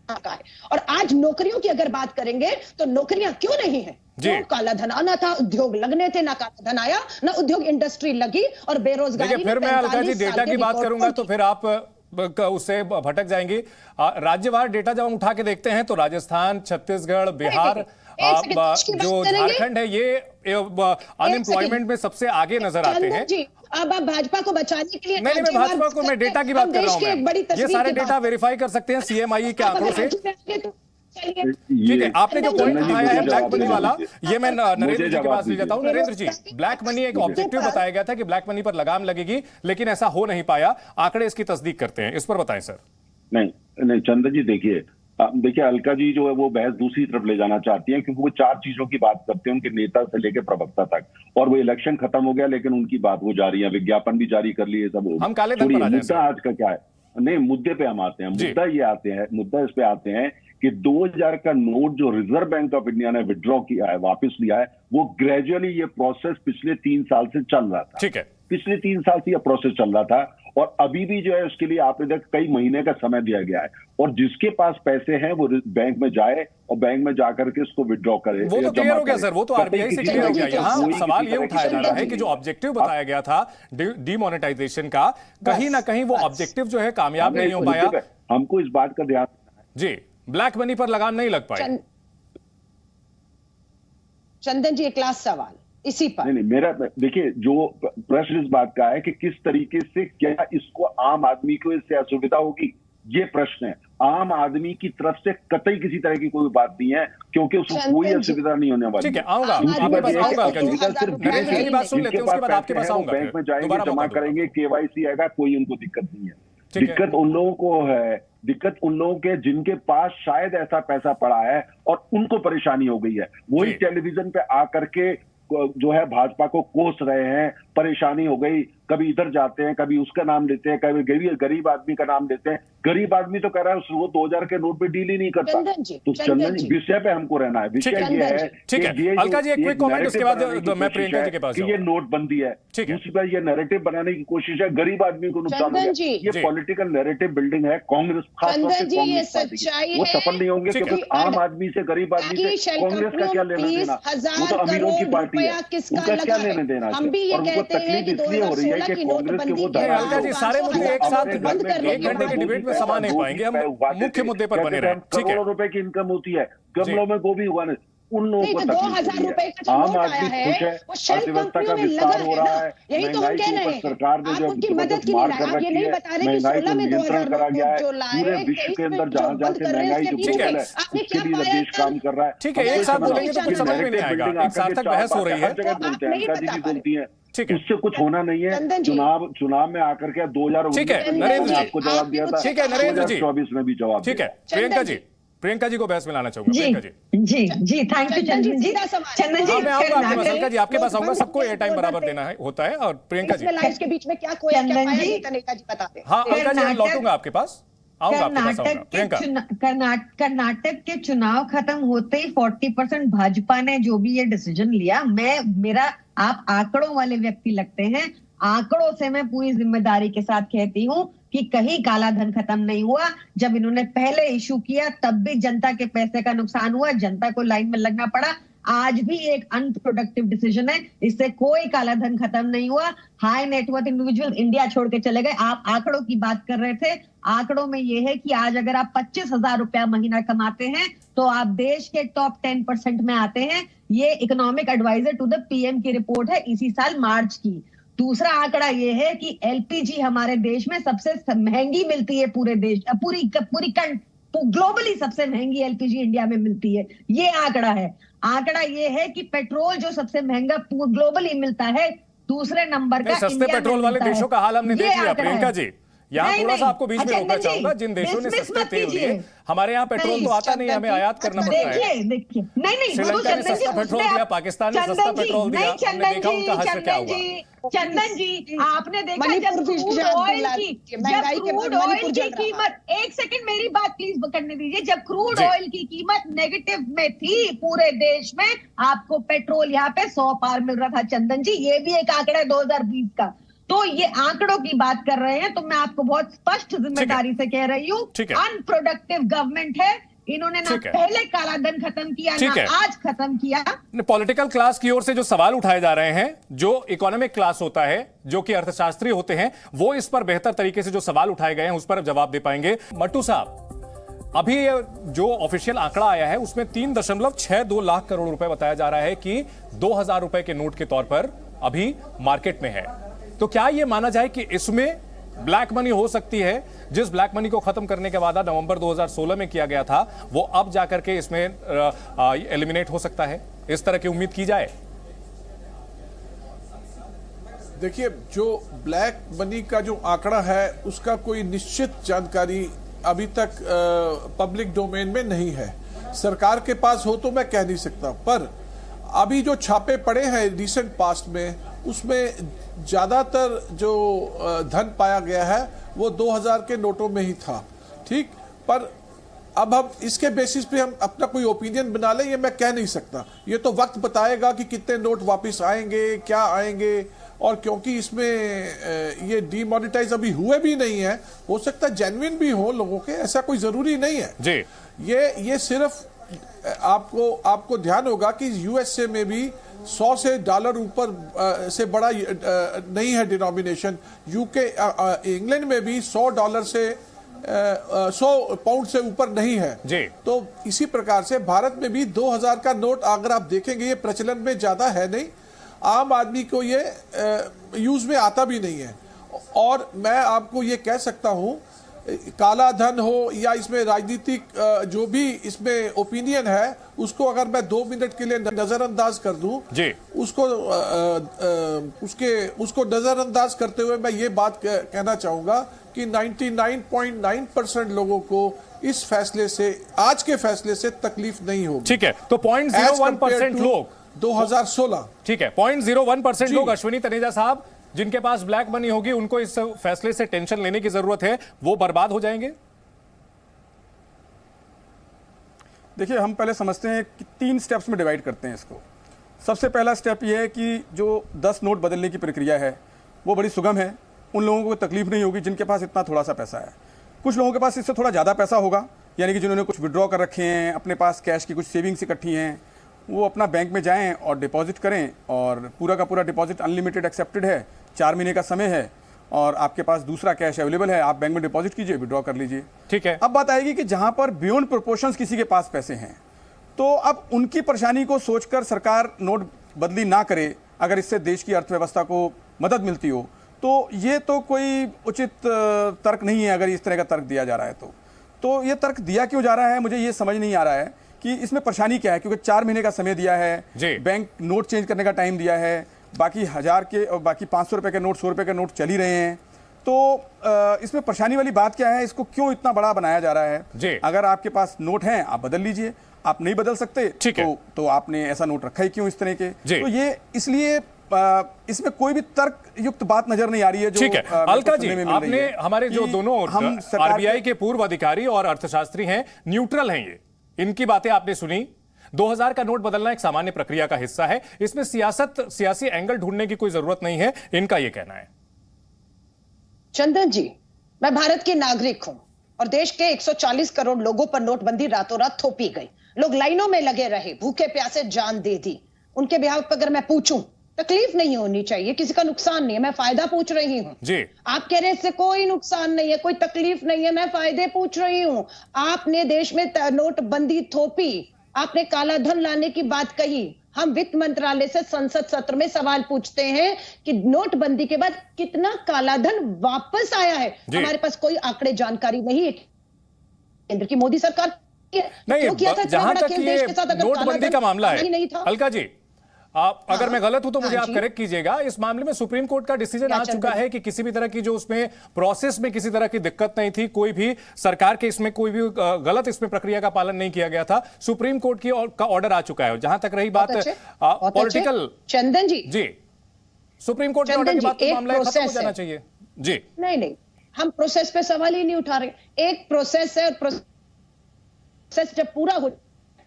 [SPEAKER 11] का है। और आज नौकरियों की अगर बात करेंगे तो नौकरियां क्यों नहीं है? जो काला धन आना था, उद्योग लगने थे, ना काला धन आया, ना उद्योग इंडस्ट्री लगी, और बेरोजगारी।
[SPEAKER 1] फिर मैं अलका जी डेटा की बात करूंगा तो फिर आप उससे भटक जाएंगे। राज्यवार डेटा जब हम उठा के देखते हैं तो राजस्थान, छत्तीसगढ़, बिहार, जो झारखंड है, ये अनएम्प्लॉयमेंट में सबसे आगे नजर आते हैं।
[SPEAKER 11] अब आप भाजपा को बचाने के लिए,
[SPEAKER 1] नहीं, मैं भाजपा को, मैं डेटा की बात कर रहा हूं। ये सारे डेटा वेरीफाई कर सकते हैं CMI के आंकड़ों से। ठीक है, आपने जो पॉइंट उठाया है ब्लैक मनी वाला, ये मैं नरेंद्र जी के पास ले जाता हूं। नरेंद्र जी, ब्लैक मनी एक ऑब्जेक्टिव बताया गया था कि ब्लैक मनी पर लगाम लगेगी, लेकिन ऐसा हो नहीं पाया। आंकड़े इसकी तस्दीक करते हैं, इस पर बताएं सर।
[SPEAKER 10] नहीं चंदन जी, देखिए अलका जी जो है वो बहस दूसरी तरफ ले जाना चाहती हैं, क्योंकि वो 4 चीजों की बात करते हैं, उनके नेता से लेकर प्रवक्ता तक, और वो इलेक्शन खत्म हो गया लेकिन उनकी बात वो जारी है, विज्ञापन भी जारी कर लिए, सब
[SPEAKER 1] हम काले धन पर आ जाएं।
[SPEAKER 10] मुद्दा आज का क्या है? नहीं, मुद्दे पे हम आते हैं। मुद्दा इस पे आते हैं कि 2000 का नोट जो रिजर्व बैंक ऑफ इंडिया ने विड्रॉ किया है, वापस लिया है, वो ग्रेजुअली ये प्रोसेस पिछले 3 साल से चल रहा था।
[SPEAKER 1] ठीक है,
[SPEAKER 10] पिछले 3 साल से यह प्रोसेस चल रहा था, और अभी भी जो है उसके लिए आपने देख कई महीने का समय दिया गया है, और जिसके पास पैसे हैं वो बैंक में जाए और बैंक में जाकर के उसको विड्रॉ करे।
[SPEAKER 1] वो तो क्लियर हो गया सर, वो तो RBI से क्लियर हो गया। यहाँ सवाल ये उठाया जा रहा है कि जो ऑब्जेक्टिव बताया गया था डिमोनेटाइजेशन का, कहीं ना कहीं वो ऑब्जेक्टिव जो है कामयाब नहीं हो पाया।
[SPEAKER 10] हमको इस बात का ध्यान
[SPEAKER 1] जी, ब्लैक मनी पर लगाम नहीं लग पाई।
[SPEAKER 11] चंदन जी, एक लास्ट सवाल इसी पर।
[SPEAKER 10] नहीं, मेरा देखिए, जो प्रश्न इस बात का है कि किस तरीके से क्या इसको आम आदमी को इससे असुविधा होगी, ये प्रश्न है। आम आदमी की तरफ से कतई किसी तरह की कोई बात नहीं है, क्योंकि उसको कोई असुविधा नहीं होने वाली।
[SPEAKER 1] ठीक है, आऊंगा आपके पास, आऊंगा सिर्फ बात सुन लेते हैं, उसके बाद आपके पास आऊंगा।
[SPEAKER 10] बैंक में जाएंगे, जमा करेंगे, KYC आएगा, कोई उनको दिक्कत नहीं है। दिक्कत उन लोगों को है, दिक्कत उन लोगों के जिनके पास शायद ऐसा पैसा पड़ा है और उनको परेशानी हो गई है। वही टेलीविजन पे आकर के जो है भाजपा को कोस रहे हैं, परेशानी हो गई, कभी इधर जाते हैं, कभी उसका नाम लेते हैं, कभी गरीब आदमी का नाम लेते हैं। गरीब आदमी तो कह रहा है वो 2000 के नोट पे डील ही नहीं करता। तो चंदन जी, विषय पे हमको रहना है। विषय ये है,
[SPEAKER 1] ठीक है अलका जी, एक क्विक कमेंट, उसके बाद मैं प्रियंका जी के पास
[SPEAKER 10] ये नोटबंदी है, दूसरी बात ये नैरेटिव बनाने की कोशिश है, गरीब आदमी को नुकसान हो गया। ये पॉलिटिकल नैरेटिव बिल्डिंग है। कांग्रेस खासतौर से कांग्रेस पार्टी वो सफल नहीं होंगे, क्योंकि आम आदमी से, गरीब आदमी से कांग्रेस का क्या लेना देना? वो तो अमीरों की पार्टी है, उनका क्या लेने देना? और उनको तकलीफ इसलिए हो रही है कि कांग्रेस के वो
[SPEAKER 1] अलका जी सारे मुद्दे एक साथ 1 घंटे के डिबेट में समा नहीं पाएंगे, हम मुख्य मुद्दे पर बने रहे।
[SPEAKER 10] करोड़ों रुपए की इनकम होती है, गमलों में गोभी उगाने, उन लोगों को
[SPEAKER 11] 2000 रुपए का जो नोट आया है वो शेल कंपनियों में लगा है ना, यही तो हम कह रहे हैं।
[SPEAKER 10] सरकार ने
[SPEAKER 11] आप उनकी मदद के लिए लाए, आप ये नहीं बता रहे कि 16 में 2000 रुपए जो लाए,
[SPEAKER 10] पूरे विश्व के अंदर जहां जहां से महंगाई जो बढ़ है उसके लिए देश काम कर रहा है।
[SPEAKER 1] ठीक है, एक साथ बोलेंगे तो कुछ समझ में नहीं आएगा, एक सार्थक बहस हो रही है।
[SPEAKER 10] बोलती है उससे कुछ होना नहीं है। चुनाव में आकर के 2000
[SPEAKER 1] ठीक है नरेंद्र जी
[SPEAKER 10] आपको जवाब दिया था,
[SPEAKER 1] ठीक है नरेंद्र जी
[SPEAKER 10] 2024 में भी जवाब।
[SPEAKER 1] ठीक है प्रियंका जी को बहस में लाना चाहूंगा। प्रियंका
[SPEAKER 12] जी थैंक यू चंदन जी। चंदन जी
[SPEAKER 1] मैं आऊंगा आपके पास, अलका जी आपके पास आऊंगा, सबको एयर टाइम बराबर देना है होता है। और प्रियंका जी
[SPEAKER 11] के बीच में क्या खोया, क्या पाया, नेता जी बताते हैं।
[SPEAKER 1] हाँ अलका जी, मैं लौटूंगा आपके पास, आऊंगा आपके पास आऊंगा। प्रियंका,
[SPEAKER 12] कर्नाटक के चुनाव खत्म होते ही 40% भाजपा ने जो भी ये डिसीजन लिया, आप आंकड़ों वाले व्यक्ति लगते हैं, आंकड़ों से मैं पूरी जिम्मेदारी के साथ कहती हूँ कि कहीं काला धन खत्म नहीं हुआ। जब इन्होंने पहले इशू किया तब भी जनता के पैसे का नुकसान हुआ, जनता को लाइन में लगना पड़ा। आज भी एक अनप्रोडक्टिव डिसीजन है, इससे कोई काला धन खत्म नहीं हुआ। हाई नेटवर्थ इंडिविजुअल इंडिया छोड़ के चले गए। आप आंकड़ों की बात कर रहे थे, आंकड़ों में ये है कि आज अगर आप 25,000 रुपया महीना कमाते हैं तो आप देश के टॉप 10% में आते हैं। ये economic advisor to the PM की रिपोर्ट है इसी साल मार्च की। दूसरा आंकड़ा ये है कि एलपीजी हमारे देश में सबसे महंगी मिलती है, पूरे देश पूरी ग्लोबली सबसे महंगी एलपीजी इंडिया में मिलती है, ये आंकड़ा है। आंकड़ा ये है कि पेट्रोल जो सबसे महंगा ग्लोबली मिलता है, दूसरे नंबर का
[SPEAKER 1] सस्ते पेट्रोल वाले देशों का हाल हमने देख लिया। प्रियंका जी यहाँ थोड़ा सा आपको बीच में रोकना चाहूंगा, जिन देशों ने सस्ते तेल दिए, हमारे यहाँ पेट्रोल तो आता नहीं, हमें आयात करना पड़ता है। श्रीलंका ने सस्ता पेट्रोल दिया, पाकिस्तान ने सस्ता पेट्रोल दिया, हमने देखा उनका हश्र क्या हुआ।
[SPEAKER 12] चंदन जी आपने देखा जब क्रूड ऑयल की कीमत, एक सेकंड मेरी बात प्लीज करने दीजिए, जब क्रूड ऑयल की कीमत नेगेटिव में थी पूरे देश में, आपको पेट्रोल यहाँ पे 100 पार मिल रहा था। चंदन जी ये भी एक आंकड़ा है 2020 का। तो ये आंकड़ों की बात कर रहे हैं, तो मैं आपको बहुत स्पष्ट जिम्मेदारी से कह रही हूँ, अनप्रोडक्टिव गवर्नमेंट है। इन्होंने ना पहले काला धन खत्म किया, ना आज खत्म किया।
[SPEAKER 1] पॉलिटिकल क्लास की ओर से जो सवाल उठाए जा रहे हैं, जो इकोनॉमिक क्लास होता है, जो कि अर्थशास्त्री होते हैं, वो इस पर बेहतर तरीके से जो सवाल उठाए गए हैं उस पर जवाब दे पाएंगे। मट्टू साहब, अभी जो ऑफिशियल आंकड़ा आया है उसमें 3.62 लाख करोड़ रुपए बताया जा रहा है कि 2000 रुपए के नोट के तौर पर अभी मार्केट में है। तो क्या यह माना जाए कि इसमें ब्लैक मनी हो सकती है? जिस ब्लैक मनी को खत्म करने का वादा नवंबर 2016 में किया गया था, वो अब जाकर के इसमें एलिमिनेट हो सकता है, इस तरह की उम्मीद की जाए?
[SPEAKER 13] देखिए, जो ब्लैक मनी का जो आंकड़ा है उसका कोई निश्चित जानकारी अभी तक पब्लिक डोमेन में नहीं है। सरकार के पास हो तो मैं कह नहीं सकता, पर अभी जो छापे पड़े हैं रिसेंट पास्ट में, उसमें ज्यादातर जो धन पाया गया है वो 2000 के नोटों में ही था। ठीक, पर अब हम इसके बेसिस पे हम अपना कोई ओपिनियन बना लें, ये मैं कह नहीं सकता। ये तो वक्त बताएगा कि कितने नोट वापस आएंगे, क्या आएंगे। और क्योंकि इसमें ये डीमोनेटाइज अभी हुए भी नहीं है, हो सकता है जेन्युइन भी हो लोगों के, ऐसा कोई जरूरी नहीं है
[SPEAKER 1] जी।
[SPEAKER 13] ये सिर्फ आपको ध्यान होगा कि यूएसए में भी 100 से डॉलर ऊपर से बड़ा नहीं है डिनोमिनेशन। यूके इंग्लैंड में भी 100 डॉलर से 100 पाउंड से ऊपर नहीं है
[SPEAKER 1] जी।
[SPEAKER 13] तो इसी प्रकार से भारत में भी 2000 का नोट अगर आप देखेंगे, ये प्रचलन में ज्यादा है नहीं, आम आदमी को ये यूज में आता भी नहीं है। और मैं आपको ये कह सकता हूं, काला धन हो या इसमें राजनीतिक जो भी इसमें ओपिनियन है, उसको अगर मैं 2 मिनट के लिए नजरअंदाज कर दूं
[SPEAKER 1] जी,
[SPEAKER 13] उसको नजरअंदाज करते हुए मैं ये बात कहना चाहूंगा कि 99.9% लोगों को इस फैसले से, आज के फैसले से तकलीफ नहीं होगी।
[SPEAKER 1] ठीक है, तो 0.01% लोग
[SPEAKER 13] 2016।
[SPEAKER 1] ठीक है, 0.01% लोग, अश्विनी तनेजा साहब, जिनके पास ब्लैक मनी होगी, उनको इस फैसले से टेंशन लेने की जरूरत है, वो बर्बाद हो जाएंगे।
[SPEAKER 14] देखिए, हम पहले समझते हैं कि 3 स्टेप्स में डिवाइड करते हैं इसको। सबसे पहला स्टेप ये है कि जो 10 नोट बदलने की प्रक्रिया है वो बड़ी सुगम है, उन लोगों को तकलीफ नहीं होगी जिनके पास इतना थोड़ा सा पैसा है। कुछ लोगों के पास इससे थोड़ा ज़्यादा पैसा होगा, यानी कि जिन्होंने कुछ विड्रॉ कर रखे हैं, अपने पास कैश की कुछ सेविंग्स इकट्ठी हैं, वो अपना बैंक में जाएं और डिपॉजिट करें, और पूरा का पूरा डिपॉजिट अनलिमिटेड एक्सेप्टेड है, 4 महीने का समय है, और आपके पास दूसरा कैश अवेलेबल है, आप बैंक में डिपॉजिट कीजिए, विड्रॉ कर लीजिए।
[SPEAKER 1] ठीक है।
[SPEAKER 14] अब बात आएगी कि जहां पर बियॉन्ड प्रोपोर्शंस किसी के पास पैसे हैं, तो अब उनकी परेशानी को सोचकर सरकार नोट बदली ना करे, अगर इससे देश की अर्थव्यवस्था को मदद मिलती हो, तो ये तो कोई उचित तर्क नहीं है। अगर इस तरह का तर्क दिया जा रहा है तो ये तर्क दिया क्यों जा रहा है, मुझे ये समझ नहीं आ रहा है कि इसमें परेशानी क्या है। क्योंकि 4 महीने का समय दिया है, बैंक नोट चेंज करने का टाइम दिया है, बाकी 1000 के और बाकी 500 रुपए के नोट, 100 रुपए के नोट चल ही रहे हैं, तो इसमें परेशानी वाली बात क्या है, इसको क्यों इतना बड़ा बनाया जा रहा है। अगर आपके पास नोट हैं, आप बदल लीजिए, आप नहीं बदल सकते तो आपने ऐसा नोट रखा ही क्यों इस तरह के। तो ये इसलिए इसमें कोई भी तर्क युक्त बात नजर नहीं आ रही है।
[SPEAKER 1] ठीक है, अलका जी, आपने हमारे जो दोनों आरबीआई के पूर्व अधिकारी और अर्थशास्त्री हैं, न्यूट्रल हैं, ये इनकी बातें आपने सुनी। 2000 का नोट बदलना एक सामान्य प्रक्रिया का हिस्सा है, इसमें सियासी एंगल ढूंढने की कोई जरूरत नहीं है, इनका यह कहना है।
[SPEAKER 11] चंदन जी, मैं भारत की नागरिक हूं और देश के 140 करोड़ लोगों पर नोटबंदी रातों रात थोपी गई। लोग लाइनों में लगे रहे, भूखे प्यासे जान दे दी। उनके बिहाफ पर अगर मैं पूछूं, तकलीफ नहीं होनी चाहिए, किसी का नुकसान नहीं है, मैं फायदा पूछ रही हूँ
[SPEAKER 1] जी।
[SPEAKER 11] आप कह रहे इससे कोई नुकसान नहीं है, कोई तकलीफ नहीं है, मैं फायदे पूछ रही हूँ। आपने देश में नोटबंदी थोपी, आपने काला धन लाने की बात कही। हम वित्त मंत्रालय से संसद सत्र में सवाल पूछते हैं कि नोटबंदी के बाद कितना काला धन वापस आया है। हमारे पास कोई आंकड़े जानकारी नहीं है। केंद्र की मोदी सरकार
[SPEAKER 1] नहीं, जहां तक ये नोटबंदी का मामला है, अलका जी, आप अगर मैं गलत हूं तो मुझे आप करेक्ट कीजिएगा। इस मामले में सुप्रीम कोर्ट का डिसीजन आ चुका है कि किसी भी तरह की जो उसमें प्रोसेस में किसी तरह की दिक्कत नहीं थी, कोई भी सरकार के इसमें कोई भी गलत इसमें प्रक्रिया का पालन नहीं किया गया था। सुप्रीम कोर्ट का ऑर्डर आ चुका है। जहां तक रही बात पॉलिटिकल,
[SPEAKER 11] चंदन जी
[SPEAKER 1] सुप्रीम कोर्ट के ऑर्डर के बाद तो मामला खत्म हो जाना चाहिए जी।
[SPEAKER 11] नहीं, हम प्रोसेस पे सवाल ही नहीं उठा रहे। एक प्रोसेस है, प्रोसेस जब पूरा हो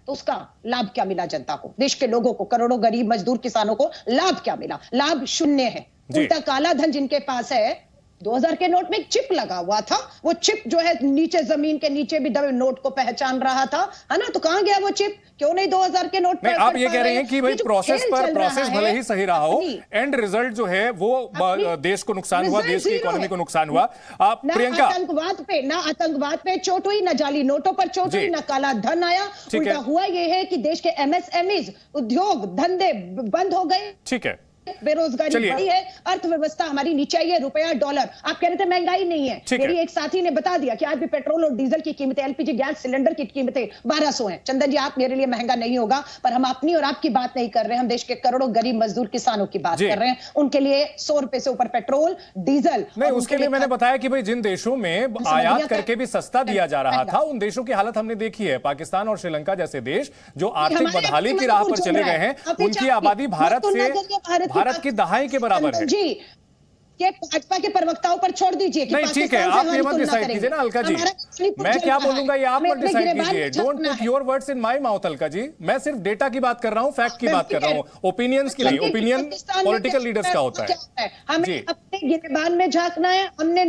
[SPEAKER 11] तो उसका लाभ क्या मिला जनता को, देश के लोगों को, करोड़ों गरीब मजदूर किसानों को लाभ क्या मिला? लाभ शून्य है। उल्टा काला धन जिनके पास है, 2000 के नोट में एक चिप लगा हुआ था, वो चिप जो है नीचे जमीन के नीचे भी दबे नोट को पहचान रहा था, है ना? तो कहां गया वो चिप? क्यों नहीं 2000 के नोट
[SPEAKER 1] पर? आप ये कह रहे हैं कि भाई प्रोसेस भले ही सही रहा हो, एंड रिजल्ट जो है वो देश को नुकसान हुआ, देश की इकोनॉमी को नुकसान हुआ। प्रियंका,
[SPEAKER 11] ना आतंकवाद पे चोट हुई, ना जाली नोटों पर चोट हुई, ना काला धन आया। उल्टा हुआ ये है कि देश के एमएसएमईज, उद्योग धंधे बंद हो गए।
[SPEAKER 1] ठीक है,
[SPEAKER 11] बेरोजगारी बढ़ी है, अर्थव्यवस्था हमारी नीचे आई है, रुपया डॉलर। आप कह रहे थे महंगाई नहीं है, मेरी एक साथी ने बता दिया कि आज भी पेट्रोल और डीजल की कीमतें, एलपीजी गैस सिलेंडर की कीमतें 1200 हैं। चंदन जी, आप मेरे लिए महंगा नहीं होगा, पर हम अपनी और आपकी बात नहीं कर रहे, हम देश के करोड़ों गरीब मजदूर किसानों की बात कर रहे हैं। उनके लिए 100 रुपए से ऊपर पेट्रोल डीजल
[SPEAKER 1] नहीं, उसके लिए मैंने बताया कि भाई जिन देशों में आयात करके भी सस्ता दिया जा रहा था, उन देशों की हालत हमने देखी है। पाकिस्तान और श्रीलंका जैसे देश जो आर्थिक बदहाली की राह पर चले गए हैं, उनकी आबादी भारत की दहाई के बराबर है
[SPEAKER 11] जी। के भाजपा के प्रवक्ताओं पर छोड़ दीजिए।
[SPEAKER 1] नहीं, ठीक है, आप ये मत डिसाइड कीजिए ना अलका जी, मैं क्या बोलूंगा ये आप मत डिसाइड कीजिए। Don't put your words in my mouth Alka ji. मैं सिर्फ डेटा की बात कर रहा हूं, फैक्ट की बात कर रहा हूं, ओपिनियंस की नहीं। ओपिनियन पॉलिटिकल लीडर्स का होता है।
[SPEAKER 11] हमें अपने गिरबान में झांकना है। हमने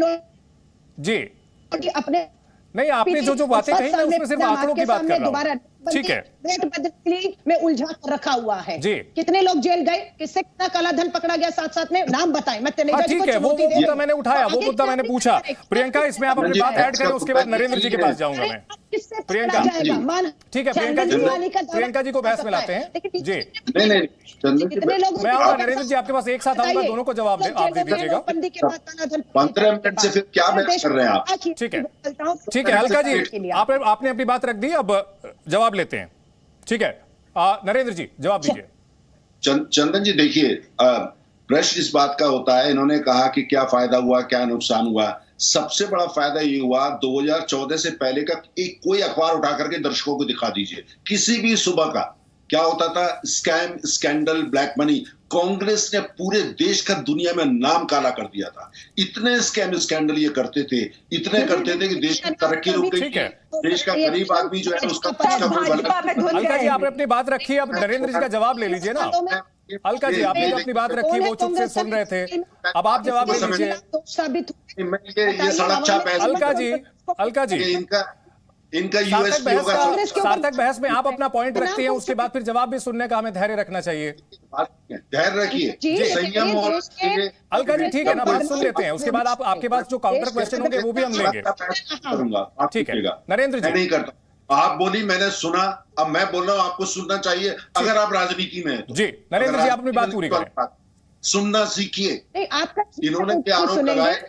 [SPEAKER 1] जी
[SPEAKER 11] अपने
[SPEAKER 1] नहीं, आपने जो बातें कही, मैं उसमें सिर्फ आंकड़ों की बात कर रहा हूं। ठीक है,
[SPEAKER 11] रेट बदली में उलझा कर रखा हुआ है
[SPEAKER 1] जी।
[SPEAKER 11] कितने लोग जेल गए, किससे कितना काला धन पकड़ा गया, साथ में नाम बताएं। मैं
[SPEAKER 1] ठीक है, वो मुद्दा मैंने उठाया, वो मुद्दा मैंने पूछा। प्रियंका, इसमें आप अपनी बात ऐड करें, उसके बाद नरेंद्र जी के पास जाऊंगा मैं। प्रियंका, ठीक है, प्रियंका जी को बहस में लाते हैं जी। मैं आऊंगा नरेंद्र जी, आपके पास एक साथ आऊंगा, दोनों को जवाब आप दे दीजिएगा।
[SPEAKER 15] 15 मिनट से फिर क्या बहस कर रहे हैं आप?
[SPEAKER 1] ठीक है अलका जी, आपने अपनी बात रख दी, अब जवाब लेते हैं। ठीक है, नरेंद्र जी जवाब दीजिए।
[SPEAKER 15] चंदन जी, देखिए, प्रश्न इस बात का होता है, इन्होंने कहा कि क्या फायदा हुआ, क्या नुकसान हुआ। सबसे बड़ा फायदा ये हुआ, 2014 से पहले का कोई अखबार उठा करके दर्शकों को दिखा दीजिए, किसी भी सुबह का क्या होता था? Scam, scandal, black money. Congress ने पूरे देश का दुनिया में नाम काला कर दिया था। इतने स्कैम स्कैंडल ये करते थे, इतने करते थे कि देश की तरक्की रुक गई। देश का गरीब आदमी जो है उसका
[SPEAKER 1] अलका जी आपने अपनी बात रखी, अब नरेंद्र जी का जवाब ले लीजिए ना। अलका जी आपने अपनी बात रखी, वो चुप से सुन रहे थे, अब आप जवाब ले लीजिए।
[SPEAKER 15] ये सड़क छाप है।
[SPEAKER 1] अलका जी
[SPEAKER 15] इनका यूएसपी होगा।
[SPEAKER 1] सार्थक बहस में आप अपना पॉइंट रखते हैं, उसके बाद फिर जवाब भी सुनने का हमें धैर्य रखना चाहिए।
[SPEAKER 15] धैर्य रखिए, संयम और
[SPEAKER 1] अलका जी ठीक है ना, बात सुन लेते हैं, उसके बाद आप आपके पास जो काउंटर क्वेश्चन होंगे वो भी हम लेंगे। ठीक है नरेंद्र जी।
[SPEAKER 15] नहीं करता, आप बोली, मैंने सुना, अब मैं बोल रहा हूँ, आपको सुनना चाहिए अगर आप राजनीति में हैं।
[SPEAKER 1] जी नरेंद्र जी आप अपनी बात पूरी करें।
[SPEAKER 15] सुनना सीखिए। इन्होंने क्या आरोप लगाए,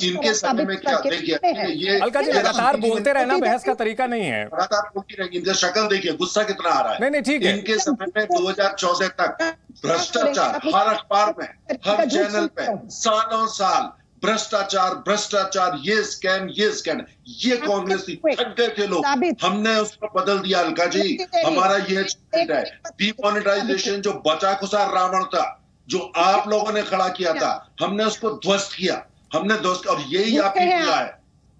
[SPEAKER 15] इनके समय में क्या देखिए, ये
[SPEAKER 1] अलका जी लगातार बोलते रहना बहस का तरीका नहीं है।
[SPEAKER 15] लगातार बोलती रहेंगी, इनका शक्ल देखिए, गुस्सा कितना आ रहा है।
[SPEAKER 1] नहीं ठीक है।
[SPEAKER 15] इनके समय में 2014 तक भ्रष्टाचार हर अखबार में, हर चैनल पे सालों साल भ्रष्टाचार भ्रष्टाचार, ये स्कैम ये स्कैम, ये कांग्रेस थी, थक गए थे लोग, हमने उसको बदल दिया। अलका जी हमारा ये है, डीमोनेटाइजेशन जो बचा खुचा रावण था, जो आप लोगों ने खड़ा किया था, हमने उसको ध्वस्त किया, हमने ध्वस्त। और यही आपकी पीड़ा है,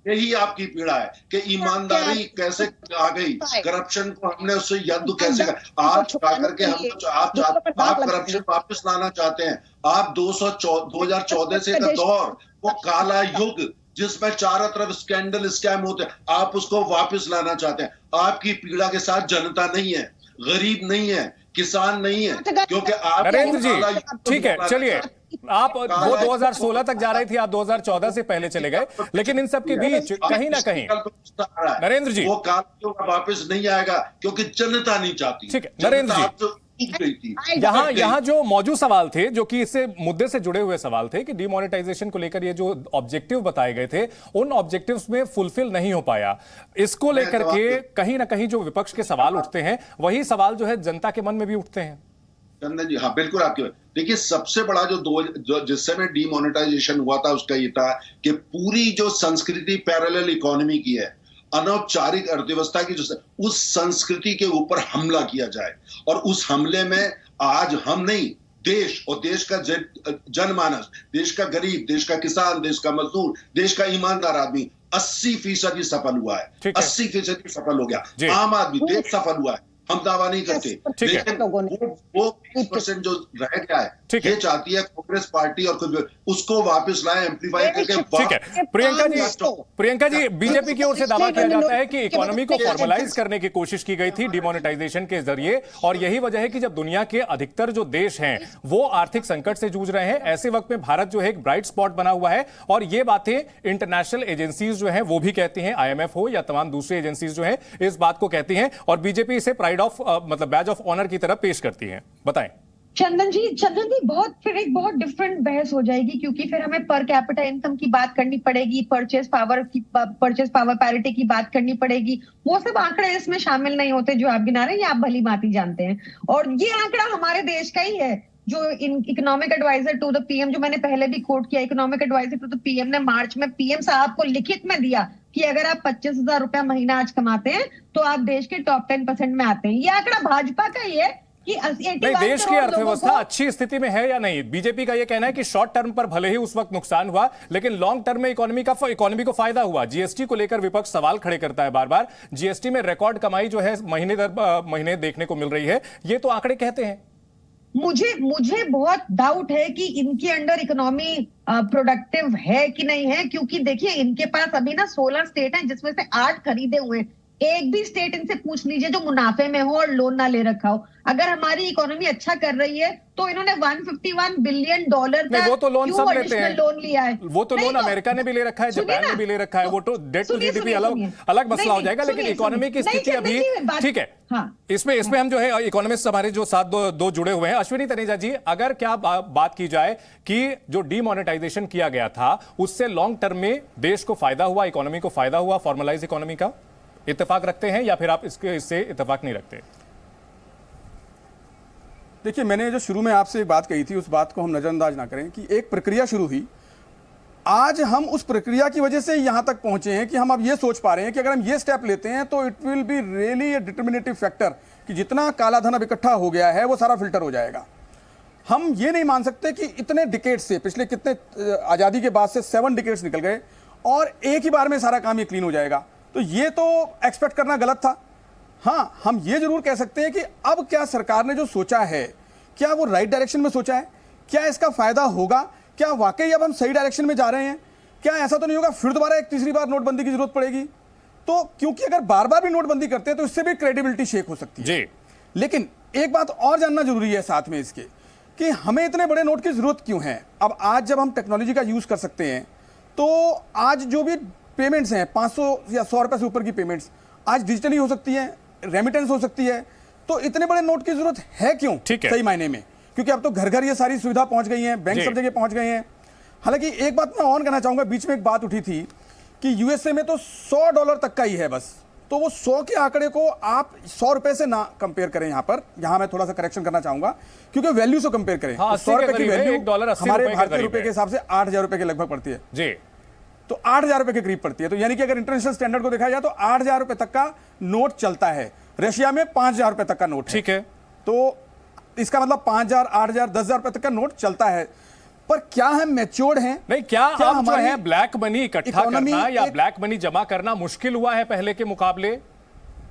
[SPEAKER 15] यही आपकी पीड़ा है कि ईमानदारी कैसे आ गई, करप्शन को हमने उससे यद्दु कैसे आज करके हम आप करप्शन वापस लाना चाहते हैं। आप 2014 से का दौर, वो काला युग जिसमें चारों तरफ स्कैंडल स्कैम होते हैं, आप उसको वापस लाना चाहते हैं। आपकी पीड़ा के साथ जनता नहीं है, गरीब नहीं है, किसान नहीं है, क्योंकि आप
[SPEAKER 1] नरेंद्र जी ठीक है, चलिए आप वो 2016 तक जा रही थी, आप 2014 से पहले चले गए, लेकिन इन सब के बीच कहीं ना कहीं नरेंद्र जी
[SPEAKER 15] वो काल वापस नहीं आएगा, क्योंकि जनता नहीं चाहती।
[SPEAKER 1] ठीक है नरेंद्र जी, यहाँ जो मौजूद सवाल थे, जो कि इससे मुद्दे से जुड़े हुए सवाल थे कि डिमोनेटाइजेशन को लेकर ये जो ऑब्जेक्टिव बताए गए थे, उन ऑब्जेक्टिव्स में फुलफिल नहीं हो पाया। इसको लेकर के कहीं ना कहीं जो विपक्ष के सवाल उठते हैं, वही सवाल जो है जनता के मन में भी उठते हैं।
[SPEAKER 15] चंदन जी हाँ बिल्कुल आपकी बात। देखिए सबसे बड़ा जो जिस समय डिमोनेटाइजेशन हुआ था उसका ये था कि पूरी जो संस्कृति पैरेलल इकोनॉमी की है, अनौपचारिक अर्थव्यवस्था की, जो उस संस्कृति के ऊपर हमला किया जाए, और उस हमले में आज हम नहीं, देश और देश का जनमानस, देश का गरीब, देश का किसान, देश का मजदूर, देश का ईमानदार आदमी 80% सफल हुआ है। 80% सफल हो गया। आम आदमी देश सफल हुआ है, हम दावा नहीं करते, लेकिन वो 20% जो रह गया है, ये चाहती है कांग्रेस पार्टी और उसको वापस लाए, एम्प्लीफाई करके।
[SPEAKER 1] ठीक है प्रियंका जी बीजेपी की ओर से दावा किया जाता है कि इकोनॉमी को फॉर्मलाइज करने की कोशिश की गई थी डिमोनेटाइजेशन के जरिए, और यही वजह है कि जब दुनिया के अधिकतर जो देश हैं वो आर्थिक संकट से जूझ रहे हैं, ऐसे वक्त में भारत जो है एक ब्राइट स्पॉट बना हुआ है। और ये बातें इंटरनेशनल एजेंसीज जो है वो भी कहती हैं, IMF हो या तमाम दूसरी एजेंसीज जो है इस बात को कहती हैं, और बीजेपी इसे प्राइड ऑफ मतलब बैज ऑफ ऑनर की तरफ पेश करती है। बताएं
[SPEAKER 12] चंदन जी फिर एक बहुत डिफरेंट बहस हो जाएगी, क्योंकि फिर हमें पर कैपिटा इनकम की बात करनी पड़ेगी, परचेज पावर पैरिटी की बात करनी पड़ेगी। वो सब आंकड़े इसमें शामिल नहीं होते जो आप गिना रहे हैं, ये आप भली भांति जानते हैं। और ये आंकड़ा हमारे देश का ही है, जो economic advisor to the PM, जो मैंने पहले भी कोट किया, economic advisor to the PM ने मार्च में पीएम साहब को लिखित में दिया कि अगर आप 25,000 रुपया महीना आज कमाते हैं तो आप देश के टॉप 10% में आते हैं। ये आंकड़ा भाजपा का ही है कि
[SPEAKER 1] नहीं, देश की अर्थव्यवस्था अच्छी स्थिति में है या नहीं। बीजेपी का यह कहना है कि शॉर्ट टर्म पर भले ही उस वक्त नुकसान हुआ, लेकिन लॉन्ग टर्म में इकोनॉमी को फायदा हुआ। जीएसटी को लेकर विपक्ष सवाल खड़े करता है बार बार, जीएसटी में रिकॉर्ड कमाई जो है महीने दर महीने देखने को मिल रही है, ये तो आंकड़े कहते हैं।
[SPEAKER 12] मुझे बहुत डाउट है कि इनके अंडर इकोनॉमी प्रोडक्टिव है कि नहीं है, क्योंकि देखिए इनके पास अभी ना 16 स्टेट हैं जिसमें से 8 खरीदे हुए हैं। एक भी स्टेट इनसे पूछ लीजिए जो मुनाफे में हो और लोन ना ले रखा हो। अगर हमारी इकोनॉमी अच्छा कर रही है तो इन्होंने $151 बिलियन का
[SPEAKER 1] वो तो लोन सब लेते हैं,
[SPEAKER 12] लोन लिया है।
[SPEAKER 1] वो तो लोन अमेरिका ने भी ले रखा है, जापान ने भी ले रखा है। वो तो डेट टू जीडीपी अलग मसला हो जाएगा, लेकिन इकोनॉमी की स्थिति अभी ठीक है। इसमें हम जो है इकोनॉमिस्ट हमारे जो साथ दो जुड़े हुए हैं, अश्विनी तनेजा जी, अगर क्या बात की जाए कि जो डिमोनेटाइजेशन किया गया था उससे लॉन्ग टर्म में देश को फायदा हुआ, इकोनॉमी को फायदा हुआ, फॉर्मलाइज इकोनॉमी का, इत्तेफाक रखते हैं या फिर आप इससे इत्तेफाक नहीं रखते?
[SPEAKER 14] देखिए मैंने जो शुरू में आपसे एक बात कही थी उस बात को हम नजरअंदाज ना करें कि एक प्रक्रिया शुरू हुई आज हम उस प्रक्रिया की वजह से यहां तक पहुंचे हैं कि हम अब ये सोच पा रहे हैं कि अगर हम ये स्टेप लेते हैं तो it will be really a determinative factor कि जितना काला धन अब इकट्ठा हो गया है वो सारा फिल्टर हो जाएगा। हम ये नहीं मान सकते कि इतने डिकेड्स से, पिछले कितने आज़ादी के बाद से 7 डिकेड्स निकल गए और एक ही बार में सारा काम ये क्लीन हो जाएगा, तो ये तो एक्सपेक्ट करना गलत था। हाँ, हम ये जरूर कह सकते हैं कि अब क्या सरकार ने जो सोचा है, क्या वो राइट डायरेक्शन में सोचा है? क्या इसका फायदा होगा? क्या वाकई अब हम सही डायरेक्शन में जा रहे हैं? क्या ऐसा तो नहीं होगा फिर दोबारा एक तीसरी बार नोटबंदी की जरूरत पड़ेगी? तो क्योंकि अगर बार बार भी नोटबंदी करते हैं तो इससे भी क्रेडिबिलिटी शेक हो सकती है जी। लेकिन एक बात और जानना जरूरी है साथ में इसके कि हमें इतने बड़े नोट की जरूरत क्यों है। अब आज जब हम टेक्नोलॉजी का यूज कर सकते हैं तो आज जो भी पेमेंट्स हैं 500 या 100 रुपए से ऊपर की पेमेंट्स आज डिजिटली हो सकती है, रेमिटेंस हो सकती है, तो इतने बड़े नोट की जरूरत है क्यों? ठीक है, सही मायने में, क्योंकि अब तो घर घर ये सारी सुविधा पहुंच गई है, बैंक सब जगह पहुंच गए हैं। हालांकि एक बात मैं ऑन करना चाहूंगा, बीच में एक बात उठी थी कि यूएसए में तो $100 तक का ही है बस, तो वो 100 के आंकड़े को आप 100 रुपए से ना कंपेयर करें। यहां मैं थोड़ा सा करेक्शन करना चाहूंगा क्योंकि वैल्यू से कंपेयर करें।
[SPEAKER 1] हाँ,
[SPEAKER 14] 100 रुपए की वैल्यू हमारे भारतीय रुपए के हिसाब से 8,000 रुपए के लगभग पड़ती है जी, तो 8,000 रुपए के करीब पड़ती है। तो यानी कि अगर इंटरनेशनल स्टैंडर्ड को देखा जाए तो 8,000 रुपए तक का नोट चलता है। रशिया में 5,000 रुपए तक का नोट, ठीक है, तो इसका मतलब 5,000, 8,000, 10,000 रुपए तक का नोट चलता है। पर क्या हम मैच्योर्ड हैं?
[SPEAKER 1] नहीं, क्या हम जो है ब्लैक मनी इकट्ठा करना या ब्लैक मनी जमा करना मुश्किल हुआ है पहले के मुकाबले?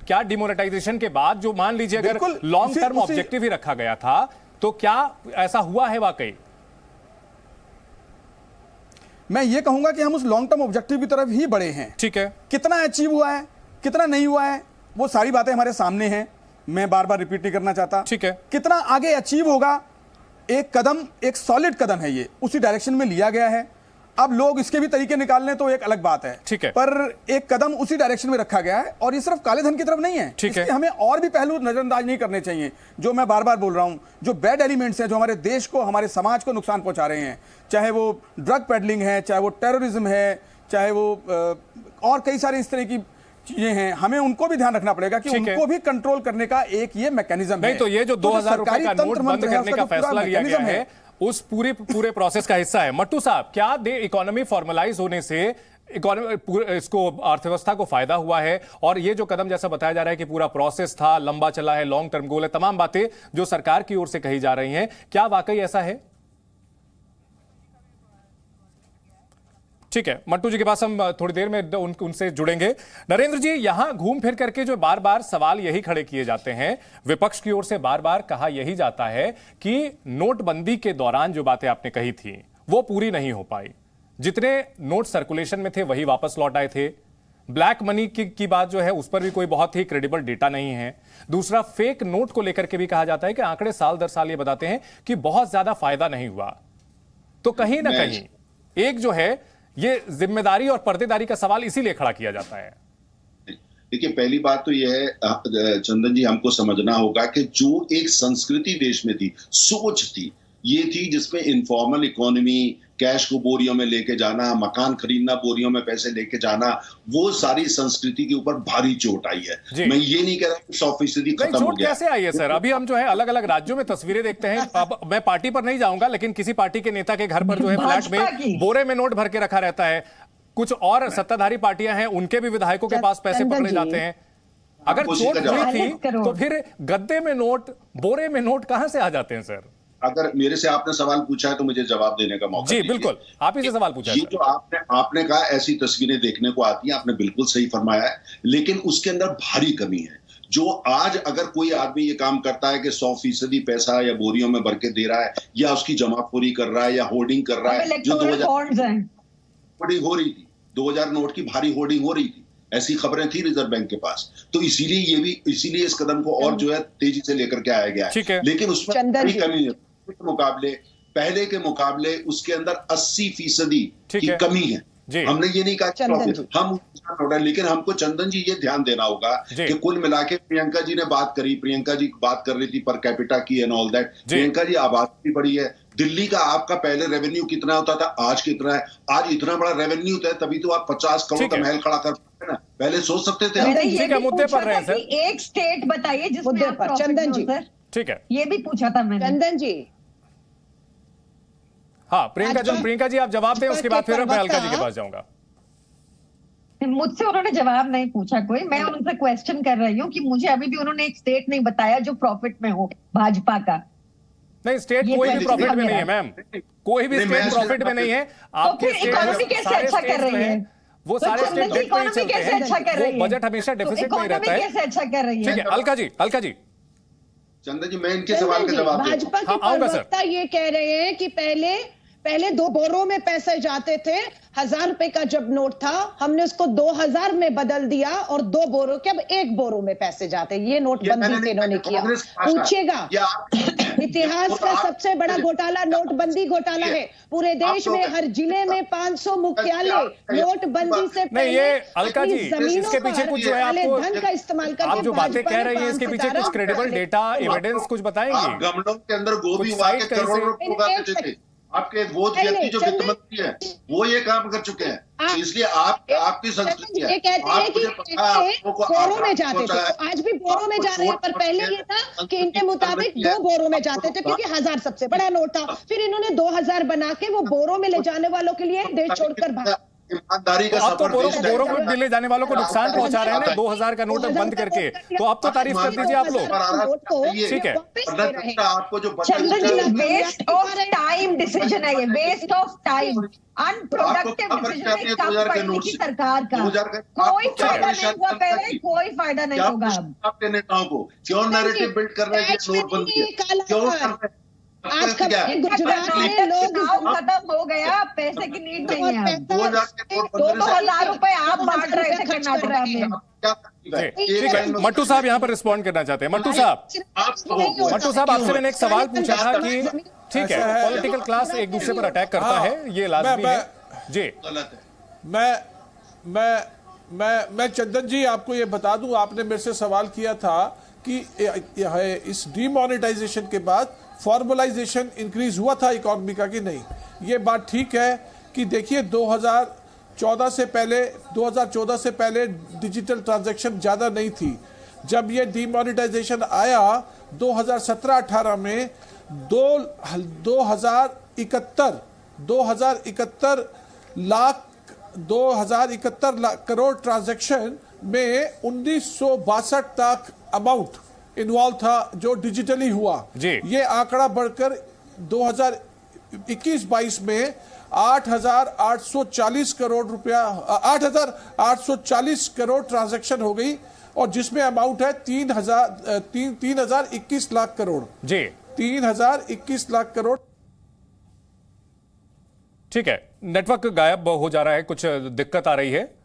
[SPEAKER 1] क्या डिमोनेटाइजेशन के बाद जो मान लीजिए अगर लॉन्ग टर्म ऑब्जेक्टिव ही रखा गया था तो क्या ऐसा हुआ है वाकई?
[SPEAKER 14] मैं ये कहूंगा कि हम उस लॉन्ग टर्म ऑब्जेक्टिव की तरफ ही बढ़े हैं।
[SPEAKER 1] ठीक है,
[SPEAKER 14] कितना अचीव हुआ है, कितना नहीं हुआ है, वो सारी बातें हमारे सामने हैं, मैं बार बार रिपीट नहीं करना चाहता।
[SPEAKER 1] ठीक है,
[SPEAKER 14] कितना आगे अचीव होगा, एक कदम, एक सॉलिड कदम है, ये उसी डायरेक्शन में लिया गया है। अब लोग इसके भी तरीके निकाल लें तो एक अलग बात है, ठीक है, पर एक कदम उसी डायरेक्शन में रखा गया है और ये सिर्फ काले धन की तरफ नहीं है। ठीक है, हमें और भी पहलू नजरअंदाज नहीं करने चाहिए, जो मैं बार बार बोल रहा हूं, जो बैड एलिमेंट्स हैं, जो हमारे देश को, हमारे समाज को नुकसान पहुंचा रहे हैं, चाहे वो ड्रग पेडलिंग है, चाहे वो टेररिज्म है, चाहे वो और कई सारी इस तरह की चीजें हैं, हमें उनको भी ध्यान रखना पड़ेगा कि उनको भी कंट्रोल करने का एक ये मैकेनिज्म है।
[SPEAKER 1] तो ये जो 2,000 रुपए का नोट बंद करने का फैसला लिया गया है उस पूरे प्रोसेस का हिस्सा है। मट्टू साहब, क्या इकोनॉमी फॉर्मलाइज होने से इसको अर्थव्यवस्था को फायदा हुआ है? और ये जो कदम जैसा बताया जा रहा है कि पूरा प्रोसेस था, लंबा चला है, लॉन्ग टर्म गोल है, तमाम बातें जो सरकार की ओर से कही जा रही हैं, क्या वाकई ऐसा है? ठीक है, मट्टू जी के पास हम थोड़ी देर में उनसे जुड़ेंगे। नरेंद्र जी, यहां घूम फिर करके जो बार बार सवाल यही खड़े किए जाते हैं, विपक्ष की ओर से बार बार कहा यही जाता है कि नोटबंदी के दौरान जो बातें आपने कही थी वो पूरी नहीं हो पाई। जितने नोट सर्कुलेशन में थे वही वापस लौट आए थे। ब्लैक मनी की बात जो है उस पर भी कोई बहुत ही क्रेडिबल डेटा नहीं है। दूसरा, फेक नोट को लेकर के भी कहा जाता है कि आंकड़े साल दर साल ये बताते हैं कि बहुत ज्यादा फायदा नहीं हुआ। तो कहीं ना कहीं एक जो है ये जिम्मेदारी और पर्देदारी का सवाल इसीलिए खड़ा किया जाता है।
[SPEAKER 15] देखिए, पहली बात तो यह है चंदन जी, हमको समझना होगा कि जो एक संस्कृति देश में थी, सोच थी, ये थी जिसमें इनफॉर्मल इकोनॉमी, कैश को बोरियों में लेके जाना, मकान खरीदना, बोरियों में पैसे लेके जाना, वो सारी संस्कृति के ऊपर भारी चोट आई है। मैं ये नहीं कह रहा कि 100% खत्म हो गया।
[SPEAKER 1] कैसे आई है सर? अभी हम जो है अलग अलग राज्यों में तस्वीरें देखते हैं। अब मैं पार्टी पर नहीं जाऊंगा, लेकिन किसी पार्टी के नेता के घर पर जो है फ्लैट में बोरे में नोट भर के रखा रहता है। कुछ और सत्ताधारी पार्टियां हैं, उनके भी विधायकों के पास पैसे पकड़े जाते हैं। अगर चोट हुई थी तो फिर गद्दे में नोट, बोरे में नोट कहां से आ जाते हैं सर?
[SPEAKER 15] अगर मेरे से आपने सवाल पूछा है तो मुझे जवाब देने का मौका
[SPEAKER 1] जी बिल्कुल, आप ही से सवाल पूछा।
[SPEAKER 15] ये जो आपने कहा ऐसी तस्वीरें देखने को आती हैं, आपने बिल्कुल सही फरमाया है, लेकिन उसके अंदर भारी कमी है। जो आज अगर कोई आदमी ये काम करता है कि 100% पैसा या बोरियों में भर के दे रहा है, या उसकी जमाखोरी कर रहा है, या होर्डिंग कर रहा है, जो 2000 होर्डिंग हो रही थी, 2000 नोट की भारी होर्डिंग हो रही थी, ऐसी खबरें थी रिजर्व बैंक के पास। तो इसीलिए इस कदम को और जो है तेजी से लेकर के आया गया है। लेकिन उसमें बड़ी कमी है पहले के मुकाबले उसके अंदर 80% की कमी है। हमने ये नहीं कहा हम, लेकिन हमको चंदन जी ये ध्यान देना होगा कि कुल मिला के प्रियंका जी ने बात करी, प्रियंका जी बात कर रही थी पर कैपिटा की and all that. Priyanka ji आबादी भी बड़ी है। दिल्ली का आपका पहले रेवेन्यू कितना होता था, आज कितना है? आज इतना बड़ा रेवेन्यू होता है तभी तो आप 50 करोड़ का महल खड़ा कर सकते हैं ना, पहले सोच सकते थे।
[SPEAKER 12] मुद्दे पर रहे सर, एक स्टेट बताइए जिसमें
[SPEAKER 11] चंदन जी,
[SPEAKER 1] ठीक है,
[SPEAKER 12] ये भी पूछा था मैंने।
[SPEAKER 11] चंदन जी,
[SPEAKER 1] हाँ प्रियंका जी आप जवाब दें, उसके बाद फिर मैं अलका जी के पास जाऊंगा।
[SPEAKER 12] मुझसे उन्होंने जवाब नहीं पूछा कोई, मैं उनसे क्वेश्चन कर रही हूँ कि मुझे अभी भी उन्होंने एक स्टेट नहीं बताया जो प्रॉफिट में हो भाजपा का।
[SPEAKER 1] नहीं, स्टेट कोई भी प्रॉफिट में नहीं है मैम, कोई भी स्टेट प्रॉफिट में नहीं है। आपके
[SPEAKER 12] इकोनॉमी कैसे अच्छा कर रही है?
[SPEAKER 1] वो सारे स्टेट डेट में चलते हैं,
[SPEAKER 12] अच्छा कर रही है,
[SPEAKER 1] बजट हमेशा डेफिसिट में रहता है।
[SPEAKER 12] कैसे अच्छा कर रही है?
[SPEAKER 1] ठीक है अलका जी
[SPEAKER 15] चंदन जी, मैं इनके सवाल का जवाब
[SPEAKER 11] भाजपा के प्रवक्ता ये कह रहे हैं कि पहले 2 बोरों में पैसे जाते थे, 1000 रुपए का जब नोट था हमने उसको 2000 में बदल दिया और 2 बोरों के अब 1 बोरो में पैसे जाते। ये नोटबंदी से इन्होंने किया। पूछेगा, इतिहास का सबसे बड़ा घोटाला नोटबंदी घोटाला है। पूरे देश में हर जिले में 500 मुख्यालय नोटबंदी से
[SPEAKER 1] नहीं, ये अलका जी इसके पीछे कुछ जो है आपको
[SPEAKER 11] धन का इस्तेमाल करके
[SPEAKER 1] आप जो बातें कह रही हैं इसके पीछे कुछ क्रेडिबल डेटा एविडेंस कुछ बताएंगे?
[SPEAKER 15] गमलों के अंदर गोभी उगा के करोड़ों उगाते थे। आपके वो व्यक्ति जो वित्त मंत्री है वो ये काम कर चुके हैं, इसलिए आपकी संस्कृति है।
[SPEAKER 11] ये कहते हैं कि बोरों में जाते थे, आज भी बोरों में जा रहे हैं, पर पहले ये था कि इनके मुताबिक 2 बोरों में जाते थे क्योंकि 1000 सबसे बड़ा नोट था। फिर इन्होंने 2000 बना के वो बोरों में ले जाने वालों के लिए देश छोड़कर भाग।
[SPEAKER 15] ईमानदारी का
[SPEAKER 1] अब तो बोरों में ले जाने वालों को नुकसान पहुंचा रहे हैं ना 2000 का नोट बंद करके, तो अब तो तारीफ कर दीजिए आप लोग। ठीक है,
[SPEAKER 15] आपको जो
[SPEAKER 12] वेस्ट ऑफ टाइम डिसीजन है ये, waste of time, unproductive decision कम पड़ने की सरकार का। कोई फायदा नहीं हुआ पहले, कोई फायदा नहीं होगा अब।
[SPEAKER 15] आपके नेताओं को क्यों नैरेटिव बिल्ड कर रहे हैं नोटबंदी, क्यों कर रहे हैं?
[SPEAKER 11] आज गुजरात में लोग
[SPEAKER 12] चुनाव खत्म हो गया, पैसे की नीड नहीं है। 2000 रुपए आप बांट रहे थे कर्नाटक में।
[SPEAKER 1] ठीक है, मट्टू साहब यहाँ पर रिस्पॉन्ड करना चाहते हैं। मट्टू साहब आपसे मैंने एक सवाल पूछा था कि ठीक है पॉलिटिकल क्लास एक दूसरे पर अटैक करता है, ये लाजमी है जी।
[SPEAKER 13] मैं चंदन जी आपको ये बता दूं, आपने मेरे से सवाल किया था कि इस डीमोनेटाइजेशन के बाद फॉर्मलाइजेशन इंक्रीज हुआ था इकोनॉमी का कि नहीं। ये बात ठीक है कि देखिए 2014 से पहले डिजिटल ट्रांजैक्शन ज़्यादा नहीं थी। जब ये डीमोनेटाइजेशन आया 2017-18 में 2071 लाख करोड़ ट्रांजैक्शन में 1962 तक अमाउंट इन्वॉल्व था जो डिजिटली हुआ। ये आंकड़ा बढ़कर 2021-22 में 8,840 करोड़ रुपया 8,840 करोड़ ट्रांजैक्शन हो गई और जिसमें अमाउंट है 3,021 लाख करोड़ जी, 3,021 लाख करोड़।
[SPEAKER 1] ठीक है, नेटवर्क गायब हो जा रहा है, कुछ दिक्कत आ रही है,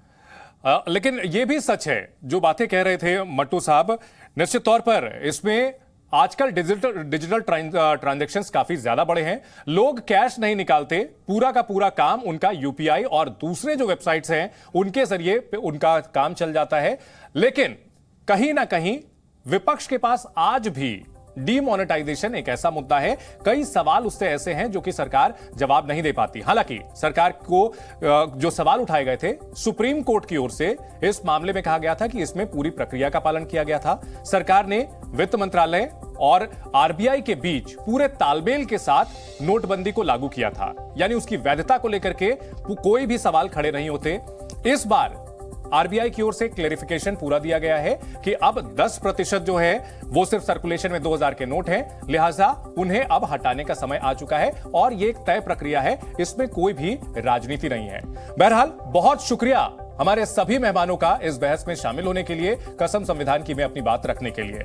[SPEAKER 1] लेकिन यह भी सच है जो बातें कह रहे थे मट्टू साहब। निश्चित तौर पर इसमें आजकल डिजिटल ट्रांजैक्शंस काफी ज्यादा बढ़े हैं। लोग कैश नहीं निकालते, पूरा का पूरा काम उनका यूपीआई और दूसरे जो वेबसाइट्स हैं उनके जरिए उनका काम चल जाता है। लेकिन कहीं ना कहीं विपक्ष के पास आज भी डीमोनेटाइजेशन एक ऐसा मुद्दा है, कई सवाल उससे ऐसे हैं जो कि सरकार जवाब नहीं दे पाती। हालांकि सरकार को जो सवाल उठाए गए थे सुप्रीम कोर्ट की ओर से, इस मामले में कहा गया था कि इसमें पूरी प्रक्रिया का पालन किया गया था। सरकार ने वित्त मंत्रालय और आरबीआई के बीच पूरे तालमेल के साथ नोटबंदी को लागू किया था, यानी उसकी वैधता को लेकर के कोई भी सवाल खड़े नहीं होते। इस बार आरबीआई की ओर से क्लेरिफिकेशन पूरा दिया गया है कि अब 10% जो है वो सिर्फ सर्कुलेशन में 2000 के नोट हैं, लिहाजा उन्हें अब हटाने का समय आ चुका है और ये एक तय प्रक्रिया है, इसमें कोई भी राजनीति नहीं है। बहरहाल बहुत शुक्रिया हमारे सभी मेहमानों का इस बहस में शामिल होने के लिए, कसम संविधान की में अपनी बात रखने के लिए।